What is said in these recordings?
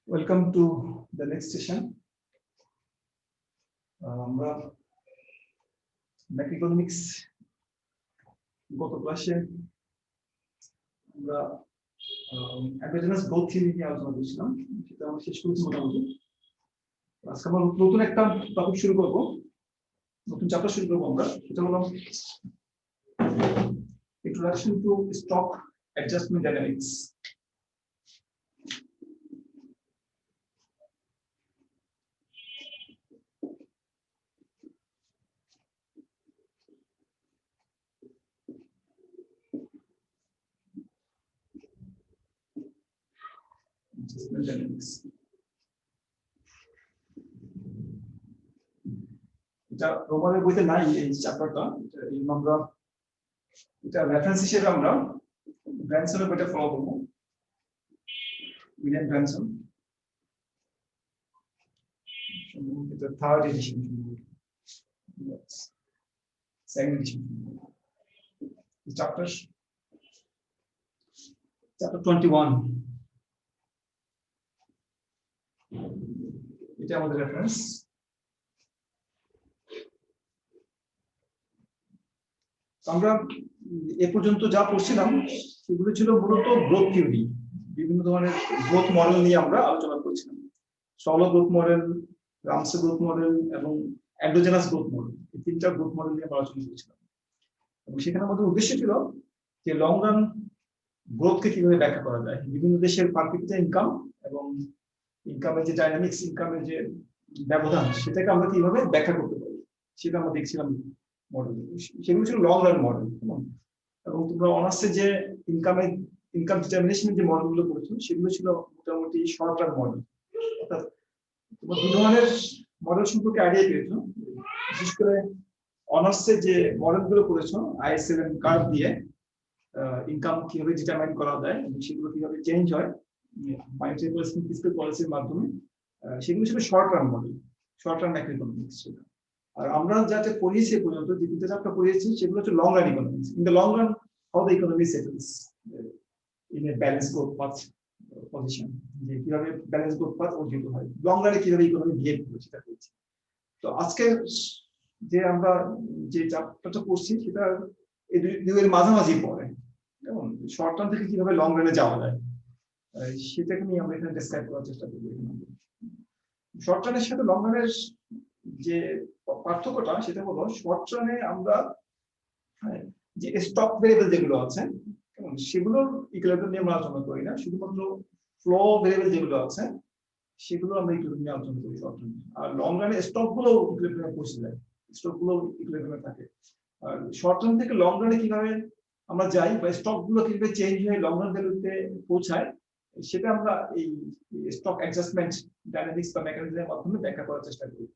Welcome to the next session. আমরা ম্যাক্রোইকোনমিক্স গত ক্লাসে আমরা অ্যান্ড্রোজেনাস গ্রোথ থিওরি নিয়ে আলোচনা করছিলাম, সেটা আমরা শেষ করেছি মোটামুটি। আজকে আমরা নতুন একটা টপিক শুরু করব, নতুন চ্যাপ্টার শুরু করবো আমরা। সেটা হলো introduction to stock adjustment dynamics. এটা রোমানের বইতে নাই এই চ্যাপ্টারটা, আমরা এটা রেফারেন্স হিসেবে আমরা ব্র্যানসনের বইটা ফলো করব, উইলিয়াম ব্র্যানসন, এটা third edition, second addition, chapter 21। এটা আমাদের রেফারেন্স। আমরা এ পর্যন্ত যা পড়ছিলাম সেগুলো ছিল মূলত গ্রোথ থিওরি, বিভিন্ন ধরনের গ্রোথ মডেল নিয়ে আমরা আলোচনা করেছিলাম। Solow growth model, Ramsey growth model এবং এন্ডোজেনাস গ্রোথ মডেল, এই তিনটা গ্রোথ মডেল নিয়ে আলোচনা করেছিলাম। এবং সেখানে আমাদের উদ্দেশ্য ছিল যে লং রান গ্রোথকে কিভাবে ব্যাখ্যা করা যায়, বিভিন্ন দেশের পার ক্যাপিটা ইনকাম এবং ইনকামের যে ডাইনামিক্স, ইনকামের যে ব্যবধান, সেটাকে আমরা কিভাবে ব্যাখ্যা করতে পারি সেটা আমরা দেখছিলাম মডেল। সেগুলো ছিল লং রান মডেল। এবং তোমরা অনার্সে যে ইনকাম ডিটারমিনেশনের যে মডেলগুলো করেছো সেগুলো ছিল মোটামুটি শর্ট রান মডেল। অর্থাৎ তোমরা দু ধরনের মডেল সম্পর্কে আইডিয়া পেয়েছো। বিশেষ করে অনার্সে যে মডেলগুলো করেছো আইএসএল কার্ভ দিয়ে ইনকাম কিভাবে ডিটারমাইন করা যায় এবং সেগুলো কিভাবে চেঞ্জ হয় মনিটারি পলিসি, ফিসক্যাল পলিসির মাধ্যমে, সেগুলো ছিল short run model, short run macroeconomics ছিল। আর আমরা যাতে পড়িয়েছি পর্যন্ত যে তিনটা চ্যাপ্টার পড়িয়েছি সেগুলো হচ্ছে long run economics. In the long run how the economy settles in a balance growth path position, যে কিভাবে ব্যালেন্স গ্রোথ পাথ অর্জিত হয়, লং রানে কিভাবে ইকোনমি বিহেভ করে সেটা করছি। তো আজকে যে আমরা যে চ্যাপ্টারটা পড়ছি সেটা এই দুইয়ের মাঝামাঝি পড়ে, যেমন শর্ট টার্ম থেকে কিভাবে লং রানে যাওয়া যায় সেটাকে নিয়ে আমরা এখানে ডিসক্রাইব করার চেষ্টা করবো। শর্ট রানের সাথে লং রানের যে পার্থক্যটা সেটা হলো, শর্ট রানে আমরা যে স্টক ভেরিয়েবল যেগুলো আছে সেগুলোর ইকুইলিব্রিয়াম নিয়ে আমরা আলোচনা করি না, শুধুমাত্র ফ্লো ভেরিয়েবল যেগুলো আছে সেগুলো আমরা ইকুইলিব্রিয়াম নিয়ে আলোচনা করি শর্ট রানে। আর লং রানে স্টক গুলো ইকুইলিব্রিয়ামে পৌঁছে যায়, স্টক গুলো ইকুইলিব্রিয়ামে থাকে। আর শর্ট রান থেকে লং রানে কিভাবে আমরা যাই বা স্টক গুলো কিভাবে চেঞ্জ হয়ে লং রান ভ্যালুতে পৌঁছায় সেটা আমরা এই স্টক অ্যাডজাস্টমেন্ট ডাইনামিক্স বা মেকানিজমের মাধ্যমে ব্যাখ্যা করার চেষ্টা করি।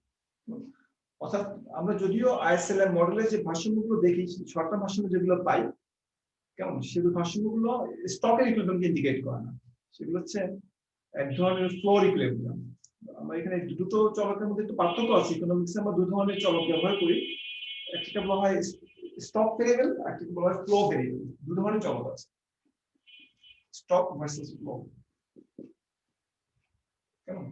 অর্থাৎ আমরা যদিও আইএসএল এর মডেলের যে ভারসাম্যগুলো দেখি, শর্ট টার্ম ভারসাম্য যেগুলো পাই, কেমন সেগুলো ভারসাম্যগুলো স্টকের ইকুইলিব্রিয়ামকে ইন্ডিকেট করে না, সেগুলো হচ্ছে এক ধরনের ফ্লোর ইকুইলিব্রিয়াম। আমরা এখানে দুটো চলকের মধ্যে একটু পার্থক্য আছে। ইকোনমিক্সে আমরা দুই ধরনের চলক ব্যবহার করি, একটা বলা হয় স্টক ভেরিয়েবল, একটা বলা হয় ফ্লো ভেরিয়েবল। দুই ধরনের চলক আছে, স্টক ভার্সেস ফ্লো। কেমন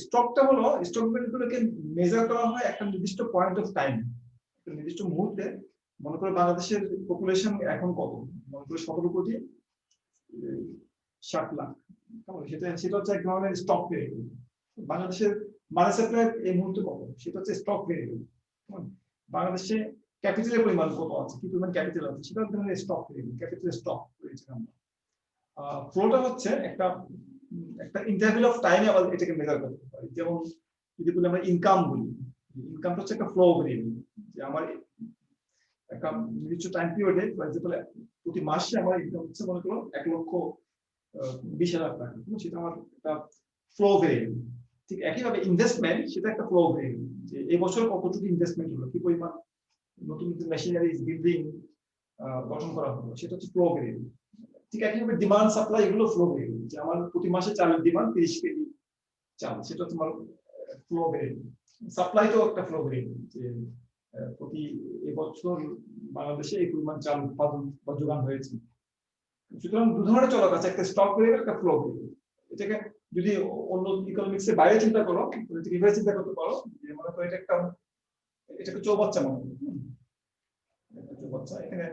স্টকটা হলো, স্টক ভ্যালুগুলোকে মেজার করা হয় একটা নির্দিষ্ট পয়েন্ট অফ টাইম, একটা নির্দিষ্ট মুহূর্তে। মনে করো বাংলাদেশের পপুলেশন এখন কত, মনে করো 17,60,00,000। সেটা হচ্ছে এক ধরনের স্টক ভেরিয়েবল। বাংলাদেশের মানি সাপ্লাই এই মুহূর্তে কত, সেটা হচ্ছে স্টক ভেরিয়েবল। বাংলাদেশে ক্যাপিটালের পরিমাণ কত আছে, কি পরিমাণ ক্যাপিটাল আছে, সেটা হচ্ছে স্টক ভেরিয়েবল, ক্যাপিটাল স্টক রয়েছে আমরা। ফ্লোটা হচ্ছে একটা ইন্টারভ্যাল অফ টাইমে আমরা এটাকে মেজার করতে পারি। যেমন যদি বলি আমরা ইনকাম বলি, ইনকামটা হচ্ছে একটা ফ্লো ভেরিয়েবল, যে আমার একটা নির্দিষ্ট টাইম পিরিয়ডে প্রতি মাসে আমার ইনকাম হচ্ছে মনে করো 1,20,000 টাকা, সেটা আমার একটা ফ্লো ভেরিয়েবল। ঠিক একইভাবে ইনভেস্টমেন্ট সেটা একটা ফ্লো ভেরিয়েবল, যে এই বছর কতটুকু ইনভেস্টমেন্ট হলো, কি পরিমাণ নতুন নতুন মেশিনারিজ বিল্ডিং গঠন করা হলো, সেটা হচ্ছে ফ্লো ভেরিয়েবল। ঠিক একইভাবে ডিমান্ড সাপ্লাই এগুলো ফ্লো ভেরিয়েবল, যে আমার প্রতি মাসে চালের ডিমান্ড 30 কেজি চাল, সেটা তোমার ফ্লো ভেরিয়েবল। সাপ্লাই তো একটা ফ্লো ভেরিয়েবল, যে প্রতি এবছর বাংলাদেশে এই পরিমাণ চাল উৎপাদন বা যোগান হয়েছে। সুতরাং দু ধরনের চলক আছে, একটা স্টক ভেরিয়েবল, একটা ফ্লো ভেরিয়েবল। এটাকে যদি অন্য ইকোনমিক্স এর বাইরে চিন্তা করো, কিভাবে চিন্তা করতে পারো, যে মনে করো এটাকে চৌবাচ্চা মনে করো, একটা চৌবাচ্চা। এখানে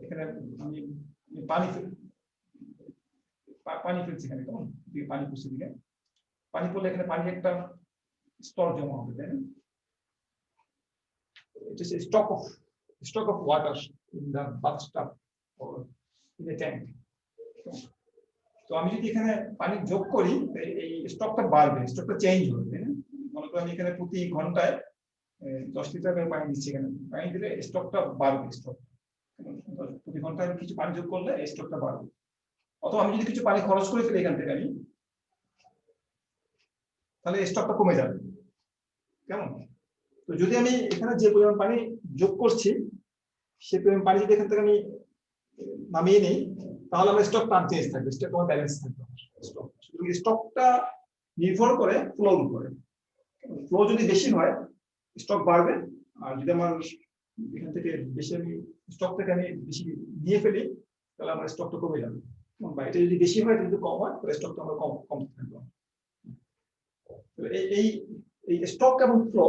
এখানে আমি পানি পানি ফেলছি এখানে, কেমন দিকে পানি পড়ছে, দিকে পানি পড়লে এখানে পানি একটা স্তর জমা হবে, তাই না? এটা হচ্ছে stock of water in the bathtub or in a tank. তো আমি যদি এখানে পানি যোগ করি, এই স্টকটা বাড়বে, স্টকটা চেঞ্জ হবে, তাই না? মনে করো আমি এখানে প্রতি ঘন্টায় 10 লিটার করে পানি দিচ্ছি, এখানে পানি দিলে স্টকটা বাড়বে, স্টক প্রতি ঘন্টায় কিছু পানি যোগ করলে স্টকটা বাড়বে। অথবা আমি যদি কিছু পানি খরচ করে ফেলি এখান থেকে আমি, তাহলে স্টকটা কমে যাবে, কেমন? তো যদি আমি এখানে যে পরিমাণ পানি যোগ করছি, সে পরিমাণ পানি যদি এখান থেকে আমি নামিয়ে নিই, তাহলে আমার স্টক চেঞ্জ থাকবে, স্টক আমার ব্যালেন্স থাকবে। স্টকটা নির্ভর করে ফ্লোর উপরে। ফ্লো যদি বেশি হয় স্টক বাড়বে, আর যদি আমার এখান থেকে বেশি আমি স্টক থেকে আমি বেশি নিয়ে ফেলি, তাহলে আমার স্টকটা কমে যাবে। বা এটা যদি বেশি হয়, যদি কম হয়, তাহলে স্টকটা আমার কম থাকবে। এই এই স্টক এবং ফ্লো,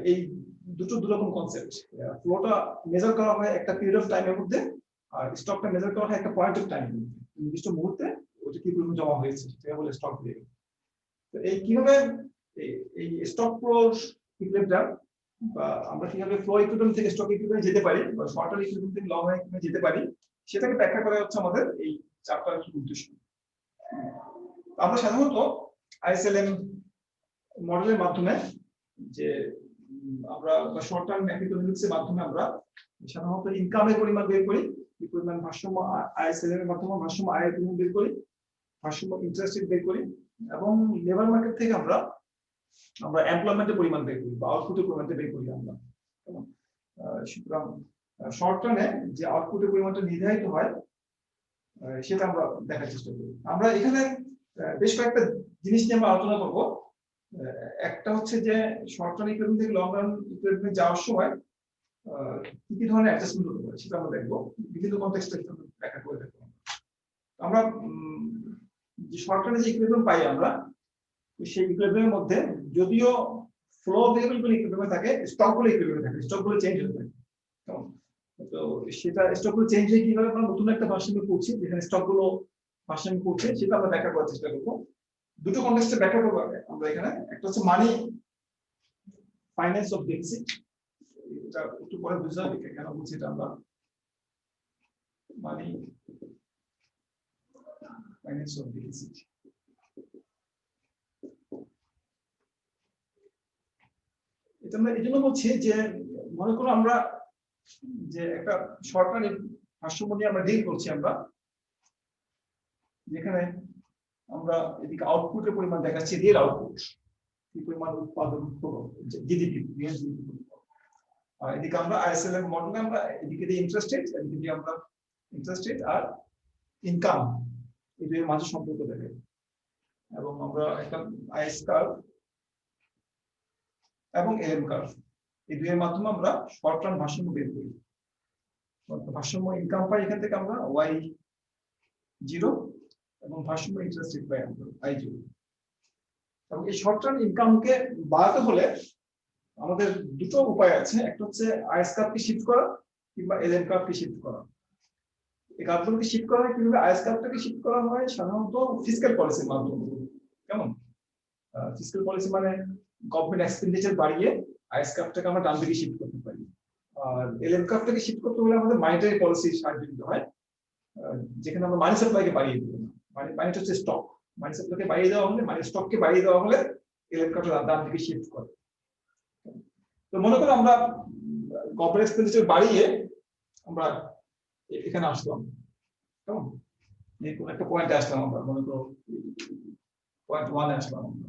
এই দু রকম কনসেপ্ট। ফ্লোটা মেজার করা হয় একটা পিরিয়ড অফ টাইমের মধ্যে, আর স্টকটা মেজার করা হয় একটা পয়েন্ট অফ টাইমের মধ্যে, নির্দিষ্ট মুহূর্তে ওটা কি পরিমাণ জমা হয়েছে সেটা বলে স্টক ভ্যালু। তো এই কিভাবে এই স্টক ফ্লো ইকুইলিব্রিয়াম, বা আমরা কিভাবে ফ্লো ইকুইলিব্রিয়াম থেকে স্টক ইকুইলিব্রিয়ামে যেতে পারি, বা শর্ট টার্ম ইকুইলিব্রিয়াম থেকে লং টার্ম ইকুইলিব্রিয়ামে যেতে পারি, সেটাকে ব্যাখ্যা করা হচ্ছে আমাদের এই চ্যাপ্টারের উদ্দেশ্য। আমরা সাধারণত আইএসএলএম মডেলের মাধ্যমে, যে আমরা শর্ট টার্ম ইকোনমিক্স এর মাধ্যমে আমরা সাধারণত ইনকামের পরিমাণ বের করি, এই পরিমাণ ভারসাম্য আইএসএলএম এর মাধ্যমে ভারসাম্য আয়ের পরিমাণ বের করি, ভারসাম্য ইন্টারেস্ট রেট বের করি, এবং লেবার মার্কেট থেকে আমরা এমপ্লয়মেন্টের পরিমাণ বের করি বা আউটপুটের পরিমাণটা বের করি আমরা। সুতরাং শর্ট টার্মে যে আউটপুটের পরিমাণটা নির্ধারিত হয়, সেটা আমরা দেখার চেষ্টা করি। আমরা এখানে বেশ কয়েকটা জিনিস নিয়ে আমরা আলোচনা করব। একটা হচ্ছে যে শর্ট টার্ম ইকুইলিব্রিয়াম থেকে লং টার্ম ইকুইলিব্রিয়ামে যাওয়ার সময় কি ধরনের অ্যাডজাস্টমেন্ট হতে পারে, সেটা আমরা দেখবো। বিভিন্ন কনটেক্সটে ব্যাখ্যা করে দেখবো। আমরা যে শর্ট টার্মে যে ইকুইলিব্রিয়াম পাই আমরা, সেই ইকুইলিব্রিয়ামের মধ্যে যদিও ফ্লো ভেরিয়েবলগুলো ইকুইলিব্রিয়ামে থাকে, স্টকগুলো ইকুইলিব্রিয়ামে থাকে, স্টকগুলো চেঞ্জ হতে থাকে। তো সেটা স্টকগুলো চেঞ্জ হয়ে কিভাবে আমরা নতুন একটা ভারসাম্যে পৌঁছি, যেখানে স্টকগুলো ভারসাম্যে পৌঁছে, সেটা আমরা ব্যাখ্যা করার চেষ্টা করবো। দুটো কনটেক্সটে ব্যাখ্যা করবো আমরা এখানে। একটা হচ্ছে মানি ফাইন্যান্স অফ ডেফিসিট, এটা একটু পরে বুঝতে হবে কেন বলছি এটা আমরা। মানি ফাইন্যান্স অফ ডেফিসিট, এটা আমরা এই জন্য বলছি যে মনে করো আমরা যে একটা শর্ট টার্ম ভারসাম্য নিয়ে আমরা ডিল করছি, আমরা যেখানে আমরা এদিকে আউটপুটের পরিমাণ দেখাচ্ছি, রিয়েল আউটপুট, কি পরিমাণ উৎপাদন হলো, জিডিপি, আর এদিকে আমরা আইএসএলএম মডেলে আমরা এদিকে দিয়ে ইন্টারেস্ট রেট, এদিকে দিয়ে আমরা ইন্টারেস্ট রেট আর ইনকাম, এই দুইয়ের মাঝে সম্পর্ক দেখাই। এবং আমরা একটা আইএস কার্ভ এবং এলএম কার্ভ, এই দুইয়ের মাধ্যমে আমরা শর্ট টার্ম ভারসাম্য বের করি। ভারসাম্য ইনকাম পাই এখান থেকে আমরা y0, এবং ভারসাম্য ইন্টারেস্ট রেট পাই আমরা i0। এবং এই শর্ট টার্ম ইনকামকে বাড়াতে হলে আমাদের দুটো উপায় আছে। একটা হচ্ছে আইএস কার্ভকে শিফট করা, কিংবা এলএম কার্ভকে শিফট করা। এই কার্ভগুলোকে শিফট করা হয় কিভাবে? আইএস কার্ভটাকে শিফট করা হয় সাধারণত ফিসক্যাল পলিসির মাধ্যমে। কেমন? ফিসক্যাল পলিসি মানে গভর্নমেন্ট এক্সপেন্ডিচার বাড়িয়ে আইএস কার্ভটাকে আমরা ডান দিকে শিফট করতে পারি। আর এলএম কার্ভটাকে শিফট করতে হলে আমাদের মনিটারি পলিসির সাহায্য নিতে হয়, যেখানে আমরা মানি সাপ্লাইকে বাড়িয়ে দেবো না। মানিটা হচ্ছে স্টক, মানি সাপ্লাইকে বাড়িয়ে দেওয়া হলে, মানে স্টককে বাড়িয়ে দেওয়া হলে এলএম কার্ভটা ডান দিকে শিফট করে। তো মনে করো আমরা গভর্নমেন্ট এক্সপেন্ডিচার বাড়িয়ে আমরা এখানে আসলাম, কেমন? কোন একটা পয়েন্টে আসলাম, আমরা মনে করো পয়েন্ট 1 এ আসলাম আমরা,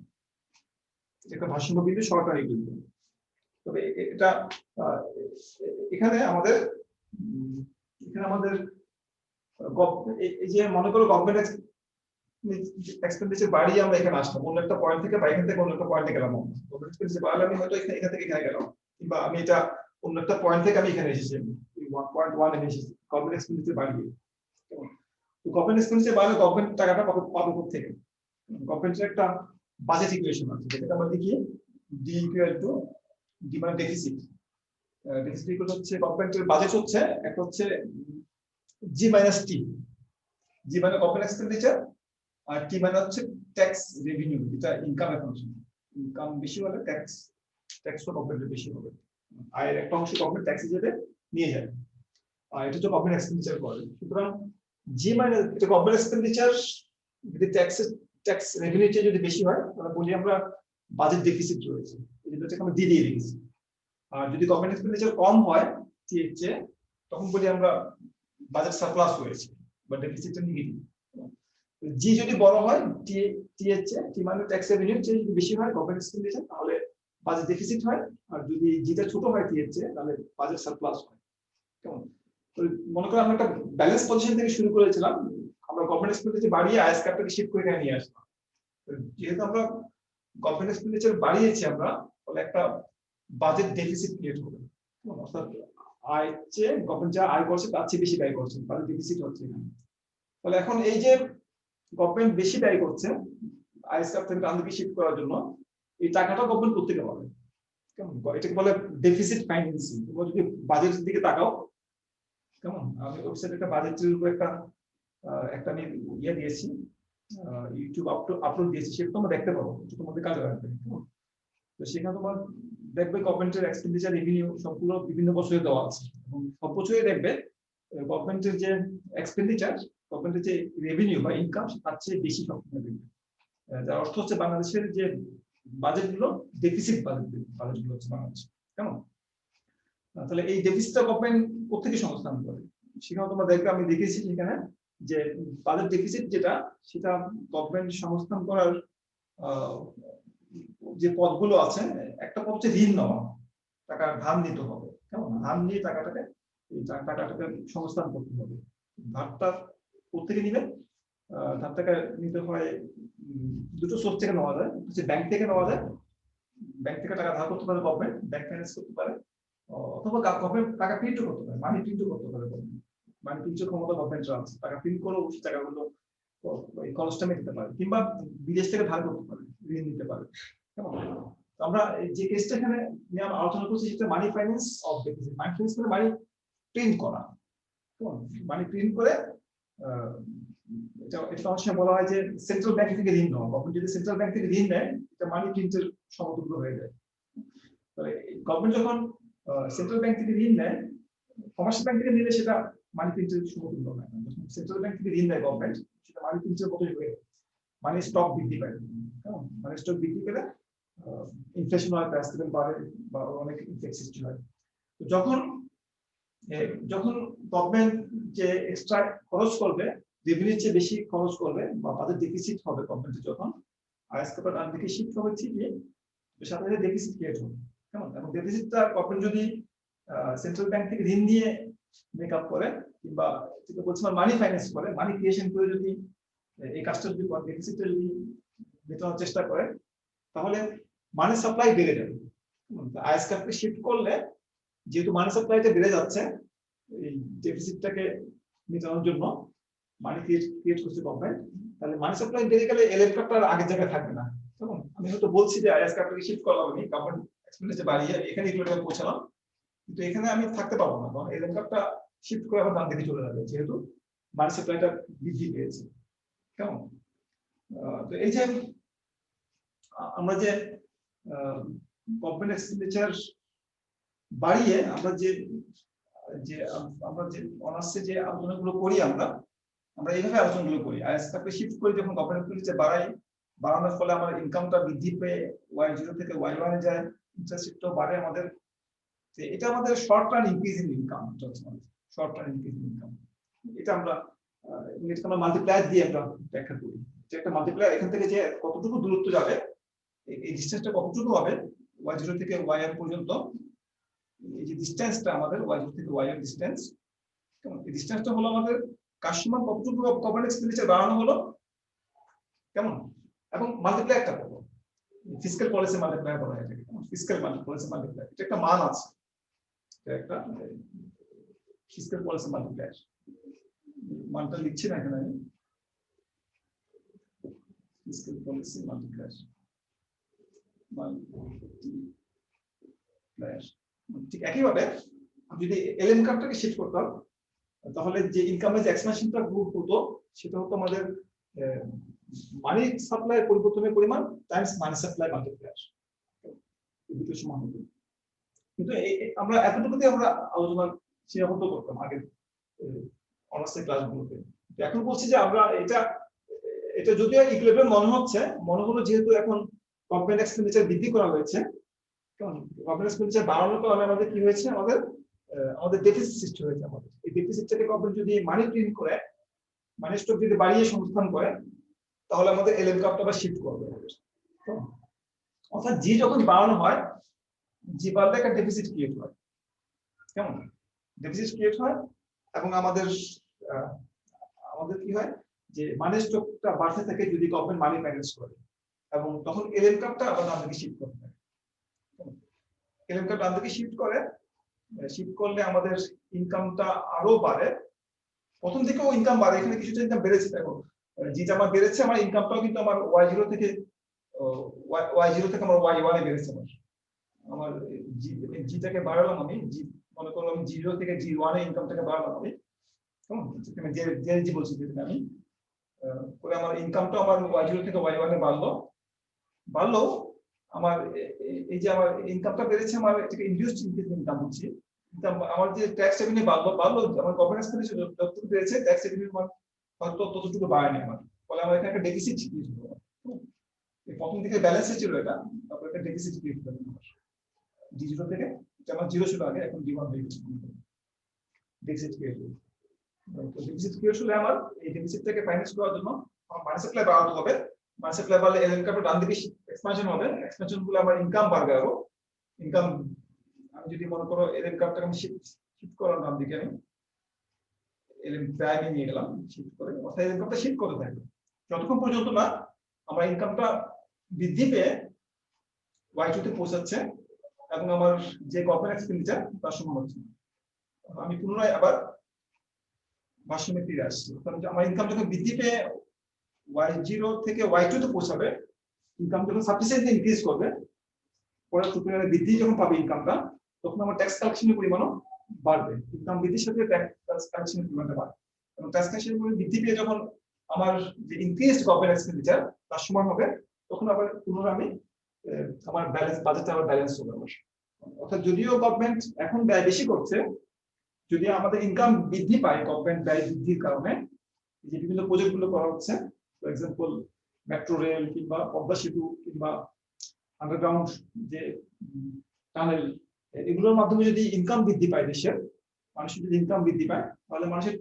একটা ভারসাম্য বিন্দু শর্ট টার্ম ইকুইলিব্রিয়াম। তবে এটা এখানে আমাদের এই যে মনে করো গভর্নমেন্ট এক্সপেন্ডিচার বাড়িয়ে আমরা এখানে আসলাম, অন্য একটা পয়েন্ট থেকে বা এখান থেকে অন্য একটা পয়েন্টে গেলাম। গভর্নমেন্ট এক্সপেন্ডিচার বাড়লে আমি হয়তো এখান থেকে এখানে গেলাম, কিংবা আমি এটা অন্য একটা পয়েন্ট থেকে আমি এখানে এসেছি, 1.1 এ এসেছি গভর্নমেন্ট এক্সপেন্ডিচার বাড়িয়ে। তো গভর্নমেন্ট এক্সপেন্ডিচার বাড়লে গভর্নমেন্ট টাকাটা পাবে থেকে গভর্নমেন্টের একটা বাজেট ইকুয়েশন আছে যেটা আমরা দেখি ডি ইকুয়াল টু ডি মানে ডেফিসিট ডেফিসিট ইকুয়াল হচ্ছে গভর্নমেন্টের বাজেট হচ্ছে একটা হচ্ছে জি মাইনাস টি জি মানে গভর্নমেন্ট এক্সপেন্ডিচার আর টি মানে হচ্ছে ট্যাক্স রেভিনিউ যেটা ইনকামের ফাংশন ইনকাম বেশি হলে ট্যাক্সও গভর্নমেন্টের বেশি হবে আয়ের একটা অংশ গভর্নমেন্ট ট্যাক্স হিসেবে নিয়ে যায় আর এটা হচ্ছে গভর্নমেন্ট এক্সপেন্ডিচার করে সুতরাং জি মানে এটা গভর্নমেন্ট এক্সপেন্ডিচার যদি ট্যাক্স রেভিনিউ চেয়ে যদি বেশি হয় তাহলে বলি আমরা বাজেট ডেফিসিট রয়েছে যেটাকে আমরা দিয়ে রেখেছি আর যদি গভর্নমেন্ট এক্সপেন্ডিচার কম হয় টি এর চেয়ে তখন বলি আমরা বাজেট সারপ্লাস হয়েছে বা ডেফিসিটটা নেগেটিভ জি যদি বড় হয় টি এর চেয়ে টি মানে ট্যাক্স রেভিনিউ চেয়ে যদি বেশি হয় গভর্নমেন্ট এক্সপেন্ডিচার তাহলে বাজেট ডেফিসিট হয় আর যদি জিটা ছোট হয় টি এর চেয়ে তাহলে বাজেট সারপ্লাস হয় কেমন তো মনে করেন আমরা একটা ব্যালেন্স পজিশন থেকে শুরু করেছিলাম আমরা গভর্নমেন্ট এক্সপেন্ডিচার বাড়িয়ে আইএস ক্যাপটাকে শিফট করে নিয়ে আসলাম যেহেতু আমরা গভর্নমেন্ট এক্সপেন্ডিচার বাড়িয়েছি আমরা তাহলে একটা বাজেট ডেফিসিট ক্রিয়েট হবে অর্থাৎ আয় চেয়ে গভর্নমেন্ট যা আয় করছে তার চেয়ে বেশি ব্যয় করছে বাজেট ডেফিসিট হচ্ছে এখানে তাহলে এখন এই যে গভর্নমেন্ট বেশি ব্যয় করছে আইএস ক্যাপ থেকে ডান দিকে শিফট করার জন্য এই টাকাটা গভর্নমেন্ট কোত্থেকে পাবে কেমন এটাকে বলে ডেফিসিট ফাইন্যান্সিং তোমরা যদি বাজেটের দিকে তাকাও কেমন আমি ওয়েবসাইটে একটা বাজেটের উপর একটা আমি ইয়ে দিয়েছি ইউটিউব আপলোড দিয়েছি সেটা তোমরা দেখতে পাবো তোমাদের কাজে লাগবে তো সেখানে তোমার দেখবে গভর্নমেন্টের এক্সপেন্ডিচার রেভিনিউ সবগুলো বিভিন্ন বছরে দেওয়া আছে এবং সব বছরই দেখবে গভর্নমেন্টের যে এক্সপেন্ডিচার গভর্নমেন্টের যে রেভিনিউ বা ইনকাম তার চেয়ে বেশি সবসময় দেখবে যার অর্থ হচ্ছে বাংলাদেশের যে বাজেটগুলো ডেফিসিট বাজেটগুলো হচ্ছে বাংলাদেশ কেমন তাহলে এই ডেফিসিটটা গভর্নমেন্ট কোথেকে সংস্থান করে সেখানে তোমরা দেখবে আমি দেখেছি সেখানে যে বাজেট ডেফিসিট যেটা সেটা গভর্নমেন্ট সংস্থান করার যে পদগুলো আছে একটা পদ হচ্ছে ঋণ নেওয়া টাকা ধার নিতে হবে কেমন ধার নিয়ে টাকাটাকে সংস্থান করতে হবে ধারটা কোথেকে নিবে ধারটাকে নিতে হয় দুটো সোর্স থেকে নেওয়া যায় হচ্ছে ব্যাংক থেকে নেওয়া যায় ব্যাংক থেকে টাকা ধার করতে পারে গভর্নমেন্ট ব্যাংক ফাইন্যান্স করতে পারে অথবা গভর্নমেন্ট টাকা প্রিন্ট করতে পারে মানি প্রিন্টও করতে পারে মানি প্রিন্টের ক্ষমতা গভর্নমেন্টের আছে টাকা প্রিন্ট করে ওই টাকাগুলো খরচটা মেটাতে পারে কিংবা বিদেশ থেকে ধার করতে পারে ঋণ নিতে পারে কেমন আমরা যে কেসটা এখানে নিয়ে আমরা আলোচনা করছি সেটা money finance of deficit money finance মানে মানি প্রিন্ট করা কেমন মানি প্রিন্ট করে এটা অনেক সময় বলা হয় যে সেন্ট্রাল ব্যাংক থেকে ঋণ নেওয়া কখন যদি সেন্ট্রাল ব্যাংক থেকে ঋণ নেয় এটা মানি প্রিন্টের সমতুল্য হয়ে যায় তাহলে গভর্নমেন্ট যখন সেন্ট্রাল ব্যাংক থেকে ঋণ নেয় কমার্শিয়াল ব্যাংক থেকে নিলে সেটা মানি প্রিন্টের সমতুল্য হয় না যখন সেন্ট্রাল ব্যাংক থেকে ঋণ নেয় গভর্নমেন্ট সেটা মানি প্রিন্টের মতোই হয়ে মানে স্টক বৃদ্ধি পায় মানে স্টক বৃদ্ধি পেলে ইনফ্লেশন হয় প্রাইস লেভেল বাড়ে বা অনেক ইফেক্ট সৃষ্টি হয় তো যখন গভর্নমেন্ট যে এক্সট্রা খরচ করবে রেভিনিউর চেয়ে বেশি খরচ করবে বা বাজেট ডেফিসিট হবে গভর্নমেন্টের যখন আইএস ক্যাপের ডান দিকে শিফট হবে ঠিকই সাথে সাথে ডেফিসিট ক্রিয়েট হবে কেমন এবং ডেফিসিটটা গভর্নমেন্ট যদি সেন্ট্রাল ব্যাংক থেকে ঋণ দিয়ে মেক আপ করে কিংবা যেটা বলছিলাম মানি ফাইন্যান্স করে মানি ক্রিয়েশন করে যদি এই কাজটা যদি ডেফিসিটটা যদি মেটানোর চেষ্টা করে তাহলে মানি সাপ্লাই বেড়ে যাবে আইএস ক্যাপকে শিফট করলে যেহেতু মানি সাপ্লাইটা বেড়ে যাচ্ছে এই ডেফিসিটটাকে মেটানোর জন্য মানি ক্রিয়েট করছে গভর্নমেন্ট তাহলে মানি সাপ্লাই বেড়ে গেলে এলএফ ক্যাপটা আগের জায়গায় থাকবে না তখন আমি হয়তো বলছি যে আইএস ক্যাপটাকে শিফট করলাম আমি গভর্নমেন্ট এক্সপেন্ডিচার বাড়িয়ে এখানে এগুলো পৌঁছালাম কিন্তু এখানে আমি থাকতে পারবো না কারণ এলএফ ক্যাপটা শিফট করে আবার ডান দিকে চলে যাবে যেহেতু মানি সাপ্লাইটা বৃদ্ধি পেয়েছে কেমন তো এই যে আমরা যে গভর্নমেন্ট এক্সপেন্ডিচার বাড়িয়ে আমরা যে অনার্সে যে আলোচনাগুলো করি আমরা এইভাবে আলোচনাগুলো করি আইএস ক্যাপে শিফট করে যখন গভর্নমেন্ট এক্সপেন্ডিচার বাড়ানোর ফলে আমার ইনকামটা বৃদ্ধি পেয়ে y0 থেকে y1 এ যায় ইন্টারেস্ট রেটও বাড়ে আমাদের এটা আমাদের short term increase in income short term increase in income এটা আমরা মাল্টিপ্লায়ার দিয়ে আমরা ব্যাখ্যা করি যে একটা মাল্টিপ্লায়ার এখান থেকে যে কতটুকু দূরত্ব যাবে এই ডিসটেন্সটা কতটুকু হবে y0 থেকে yn পর্যন্ত এই যে ডিসটেন্সটা আমাদের y0 থেকে yn ডিসটেন্স কেমন এই ডিসটেন্সটা হলো আমাদের কাস্টমার কতটুকু গভর্নমেন্ট এক্সপেন্ডিচার বাড়ানো হলো কেমন এবং মাল্টিপ্লায়ারটা কত ফিসক্যাল পলিসি মাল্টিপ্লায়ার বলা হয় এটাকে ফিসক্যাল পলিসি মাল্টিপ্লায়ার এটা একটা মান আছে এটা একটা ফিসক্যাল পলিসি মাল্টিপ্লায়ার মানটা লিখছি না এখানে আমি, ফিসকাল পলিসি মাল্টিপ্লায়ার ঠিক একইভাবে যদি এলএম কার্ভটাকে শিফট করতাম, তাহলে যে ইনকামের যে এক্সপেনশনটা গ্রুপ হতো সেটা হতো আমাদের মানি সাপ্লাই পরিবর্তনের পরিমাণ টাইমস মানি সাপ্লাই মাল্টিপ্লায়ার, দুটো সমান হতো। কিন্তু আমরা এতটুকুতে আমরা আলোচনা সীমাবদ্ধ করতাম আগের অনার্সের ক্লাসগুলোতে। এখন বলছি যে আমরা এটা এটা যদিও ইকুইলিব্রিয়াম মনে হলো যেহেতু এখন গভর্নমেন্ট এক্সপেন্ডিচার বৃদ্ধি করা হয়েছে, কারণ গভর্নমেন্ট এক্সপেন্ডিচার বাড়ানোর কারণে আমাদের কি হয়েছে, আমাদের ডেফিসিট সৃষ্টি হয়েছে। আমাদের এই ডেফিসিটটাকে গভর্নমেন্ট যদি মানি প্রিন্ট করে, মানি স্টক যদি বাড়িয়ে সংস্থান করে, তাহলে আমাদের এলএম কার্ভটা আবার শিফট করবে। অর্থাৎ জি যখন বাড়ানো হয়, জি বাড়লে একটা ডেফিসিট ক্রিয়েট হয়, কেমন ডেফিসিট ক্রিয়েট হয়, এবং আমাদের কি হয় যে মানি স্টকটা বাড়তে থাকে যদি গভর্নমেন্ট মানি ম্যানেজ করে, এবং তখন এলএম কার্ভটা আবার ডান দিকে শিফট করতে থাকে। এলএম কার্ভ ডান দিকে শিফট করলে আমাদের ইনকামটা আরো বাড়ে। প্রথম থেকেও ইনকাম বাড়ে, এখানে কিছুটা ইনকাম বেড়েছে। দেখো যেটা আমার বেড়েছে, আমার ইনকামটাও কিন্তু আমার y0 থেকে আমার y1 এ বেড়েছে। আমার জিটাকে বাড়ালাম আমি, জি মনে করলাম 0 থেকে g1 এ ইনকামটাকে বাড়ালাম আমি, কেমন যে জি বলছি যেটা আমি করে আমার ইনকামটা আমার y0 থেকে y1 এ বাড়লো। আমার এই যে আমার ইনকামটা বেড়েছে, আমার এটাকে ইনডিউসড ইনকাম বলছি। আমার যে ট্যাক্স রেভিনিউ বাড়লো, আমার গভর্নমেন্ট এক্সপেন্ডিচার যতটুকু বেড়েছে, ট্যাক্স রেভিনিউ আমার হয়তো ততটুকু বাড়েনি আমার, ফলে আমার এখানে একটা ডেফিসিট ক্রিয়েট হলো। প্রথম দিকে ব্যালেন্সে ছিল এটা, তারপর একটা ডেফিসিট ক্রিয়েট হলো d0 থেকে, যেমন 0 ছিল আগে, এখন d1 হয়ে গেছে, ডেফিসিট ক্রিয়েট হলো। তো ডেফিসিট ক্রিয়েট হলে আমার এই ডেফিসিটটাকে ফাইন্যান্স করার জন্য আমার মানি সাপ্লাই বাড়াতে হবে। মানি সাপ্লাই বাড়লে এলএম কার্ভের ডান দিকে এক্সপানশন হবে, এক্সপানশন হলে আমার ইনকাম বাড়বে। আরো ইনকাম আমি যদি মনে করো এলএম কার্ভটাকে আমি শিফট করার ডান দিকে, আমি এলএম প্রাইমে নিয়ে গেলাম, শিফট করে, অর্থাৎ এলএম কার্ভটা শিফট করতে থাকবে যতক্ষণ পর্যন্ত না আমার ইনকামটা বৃদ্ধি পেয়ে y2 তে পৌঁছাচ্ছে, এবং আমার যে গভর্নমেন্ট এক্সপেন্ডিচার তার সমান হচ্ছে। আমি পুনরায় আবার ভারসাম্যে ফিরে আসছি। কারণ আমার ইনকাম যখন বৃদ্ধি পেয়ে y0 থেকে y2 তে পৌঁছাবে, ইনকাম যখন সাফিসিয়েন্টলি ইনক্রিজ করবে, পরে পরিমাণে বৃদ্ধি যখন পাবে ইনকামটা, তখন আমার ট্যাক্স কালেকশনের পরিমাণও বাড়বে। ইনকাম বৃদ্ধির সাথে ট্যাক্স কালেকশনের পরিমাণটা বাড়বে, এবং ট্যাক্স কালেকশনের পরিমাণ বৃদ্ধি পেয়ে যখন আমার যে ইনক্রিজড গভর্নমেন্ট এক্সপেন্ডিচার তার সমান হবে, তখন আবার পুনরায় আমি আমার ব্যালেন্স বাজেটটা আবার ব্যালেন্স হবে আমার। অর্থাৎ যদিও গভর্নমেন্ট এখন ব্যয় বেশি করছে, যদি আমাদের ইনকাম বৃদ্ধি পায় গভর্নমেন্ট ব্যয় বৃদ্ধির কারণে, যে বিভিন্ন প্রজেক্ট গুলো করা হচ্ছে, ফর এক্সাম্পল মেট্রো রেল কিংবা পদ্মা সেতু কিংবা আন্ডারগ্রাউন্ড যে টানেল, এগুলোর মাধ্যমে যদি ইনকাম বৃদ্ধি পায়, দেশের মানুষের যদি ইনকাম বৃদ্ধি পায়, তাহলে মানুষের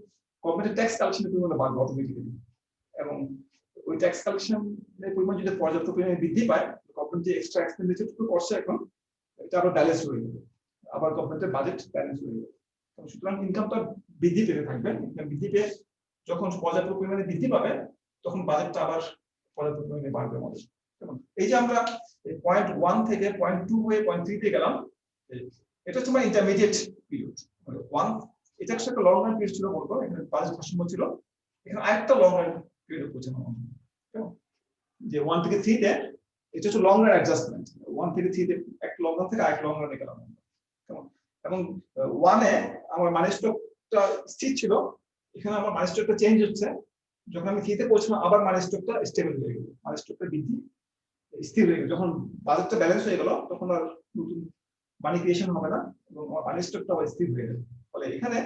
গভর্নমেন্টের ট্যাক্স কালেকশনের পরিমাণ বাড়বে অটোমেটিক্যালি, এবং ওই ট্যাক্স কালেকশনের পরিমাণ যদি পর্যাপ্ত পরিমাণে বৃদ্ধি পায়, গভর্নমেন্ট যে এক্সট্রা এক্সপেন্ডিচার করছে এখন, এটা আবার ব্যালেন্স হয়ে যাবে, আবার গভর্নমেন্টের বাজেট ব্যালেন্স হয়ে যাবে। সুতরাং ইনকামটা বৃদ্ধি পেতে থাকবে, বৃদ্ধি পেয়ে যখন পর্যাপ্ত পরিমাণে বৃদ্ধি পাবে, তখন বাজেটটা আবার পর্যাপ্ত পরিমাণে বাড়বে আমাদের। এই যে আমরা পয়েন্ট 1 থেকে পয়েন্ট 2 হয়ে পয়েন্ট 3 তে গেলাম, এটা হচ্ছে আমার ইন্টারমিডিয়েট পিরিয়ড 1। এটা একটা লং রান পিরিয়ড ছিল, বলতো এখানে বাজেট ভারসাম্য ছিল, এখানে আরেকটা লং রান পিরিয়ড পৌঁছানো যে 1 থেকে 3 তে, এটা হচ্ছে লং রান অ্যাডজাস্টমেন্ট। 1 থেকে 3 তে এক লং রান থেকে আরেক লং রানে গেলাম, কেমন? এবং 1 এ আমার মানি স্টকটা স্থির ছিল, এখানে আমার মানি স্টকটা চেঞ্জ হচ্ছে। যখন আমি 3 তে পৌঁছলাম, আবার মানি স্টকটা স্টেবল হয়ে গেল, মানি স্টকটা বৃদ্ধি স্থির হয়ে গেল। যখন বাজেটটা ব্যালেন্স হয়ে গেল, তখন আর নতুন মানি ক্রিয়েশন হবে না, এবং আমার মানি স্টকটা স্থির হয়ে গেল। ফলে এখানে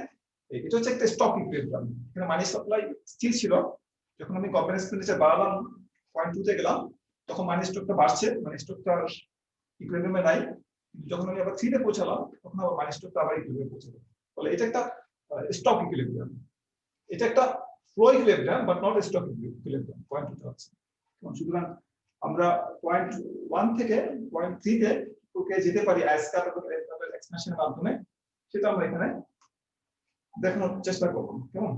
এটা হচ্ছে একটা স্টক ইকুইলিব্রিয়াম। এখানে মানি সাপ্লাই স্থির ছিল, যখন আমি গভর্নমেন্ট এক্সপেন্ডিচার বাড়ালাম, পয়েন্ট 2 তে গেলাম, তখন মানি স্টকটা বাড়ছে, মানি স্টকটা ইকুইলিব্রিয়ামে নাই। যখন আমি আবার 3 তে পৌঁছালাম, তখন আবার মানি স্টকটা আবার ইকুইলিব্রিয়ামে পৌঁছালো। ফলে এটা একটা স্টক ইকুইলিব্রিয়াম, এটা একটা flow equilibrium, but not stock equilibrium. Point 2 তে আছে। সুতরাং আমরা পয়েন্ট 1 থেকে পয়েন্ট 3 তে ওকে যেতে পারি আইসকার এক্সপ্রেশনের মাধ্যমে, সেটা আমরা এখানে দেখানোর চেষ্টা করব। কেমন?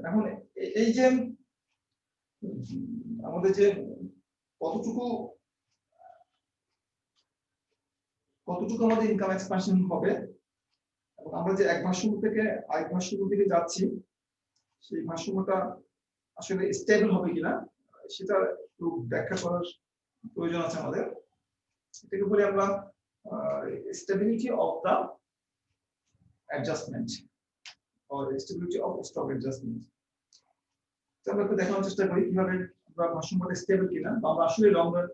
এখন এই যে আমাদের যে কতটুকু আমাদের ইনকাম এক্সপানশন হবে, এবং আমরা যে এক ভারসাম্য থেকে আরেক ভারসাম্যের দিকে যাচ্ছি, সেই ভারসাম্যটা আসলে স্টেবল হবে কিনা সেটা একটু ব্যাখ্যা করার প্রয়োজন আছে আমাদের। এটাকে বলি আমরা stability of the adjustment or stability of stock adjustment. তো আমরা একটু দেখানোর চেষ্টা করি কিভাবে আমরা ভারসাম্যটা স্টেবল কিনা, বা আমরা আসলে লং রান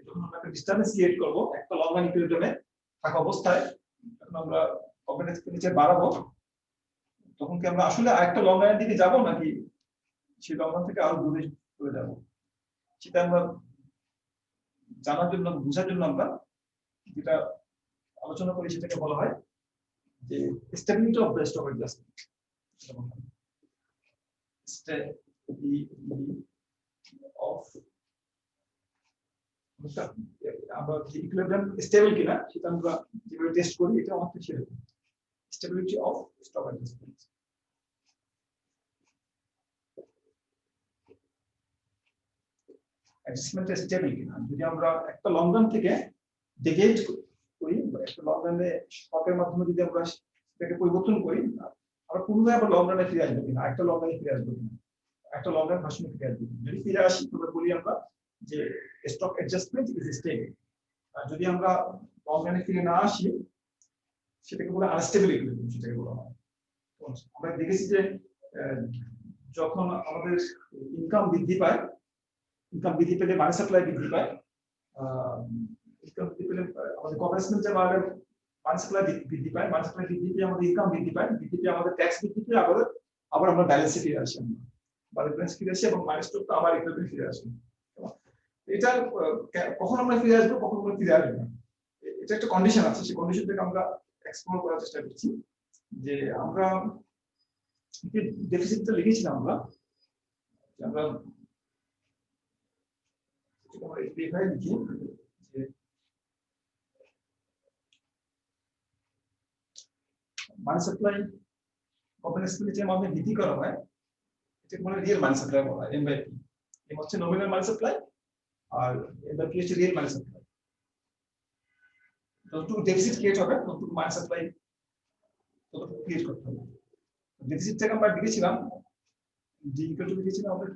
যখন আমরা একটা ডিস্টারবেন্স ক্রিয়েট করব একটা লং রান ইকুইলিব্রিয়ামে থাকা অবস্থায়, যখন আমরা ওপেন এক্সপেন্ডিচার বাড়াবো, তখন কি আমরা আসলে আরেকটা লং রানের দিকে যাব নাকি সেই লং রান থেকে আরো দূরে চলে যাব, সেটা আমরা জানার জন্য, বোঝার জন্য আমরা যেটা আলোচনা করি সেটাকে বলা হয় যে stability of the stock adjustment. আমরা যে ইকুইলিব্রিয়াম স্টেবল কিনা সেটা আমরা যেভাবে টেস্ট করি, এটা আমাদের সেরকম stability of stock adjustment. Adjustment stable কিনা, যদি আমরা একটা লং রান থেকে ডেভিয়েট করি, একটা লং রানে স্টকের মাধ্যমে যদি আমরা সেটাকে পরিবর্তন করি, আমরা পুনরায় আবার লং রানে ফিরে আসবো কিনা, একটা লং রানে ফিরে আসবো কিনা, একটা লং রান ভারসাম্যে ফিরে আসবো কিনা। যদি ফিরে আসি তবে বলি আমরা যে স্টক অ্যাডজাস্টমেন্ট ইজ স্টেবল। আর যদি আমরা লং রানে ফিরে না আসি সেটাকে বলা আনস্টেবল ইকুইলিব্রিয়াম, সেটাকে বলা হয়। আমরা দেখেছি যে যখন আমাদের ইনকাম বৃদ্ধি পায়, ইনকাম বৃদ্ধি পেলে মানি সাপ্লাই বৃদ্ধি পায়, ইনকাম বৃদ্ধি পেলে আমাদের কভারেজমেন্ট যে বাড়লে মানি সাপ্লাই বৃদ্ধি পায়, মানি সাপ্লাই বৃদ্ধি পেয়ে আমাদের ইনকাম বৃদ্ধি পায়, বৃদ্ধি পেয়ে আমাদের ট্যাক্স বৃদ্ধি পেয়ে আবার আমরা ব্যালেন্সে ফিরে আসি, বা ব্যালেন্স ফিরে আসি এবং মানি স্টকটা আবার ইকুইলিব্রিয়ামে ফিরে আসি। এটা কখন আমরা ফিরে আসবো, কখন আমরা ফিরে আসবো না, এটা একটা কন্ডিশন আছে। সেই কন্ডিশনটাকে আমরা এক্সপ্লোর করার চেষ্টা করছি। যে আমরা ডেফিসিটটা লিখেছিলাম, আমরা লিখি যে মানি সাপ্লাই ওপেন এক্সপেন্ডিচারের মাধ্যমে বৃদ্ধি করা হয়, এটাকে বলে রিয়েল মানি সাপ্লাই বলা হয়। এম/পি, এম হচ্ছে নমিনাল মানি সাপ্লাই আর এম/পি হচ্ছে রিয়েল মানি সাপ্লাই। যতটুকু ডেফিসিট ক্রিয়েট হবে ততটুকু মানি সাপ্লাই ততটুকু ক্রিয়েট করতে হবে। ডেফিসিটটাকে আমরা লিখেছিলাম ডি ইকুয়াল টু লিখেছিলাম আমরা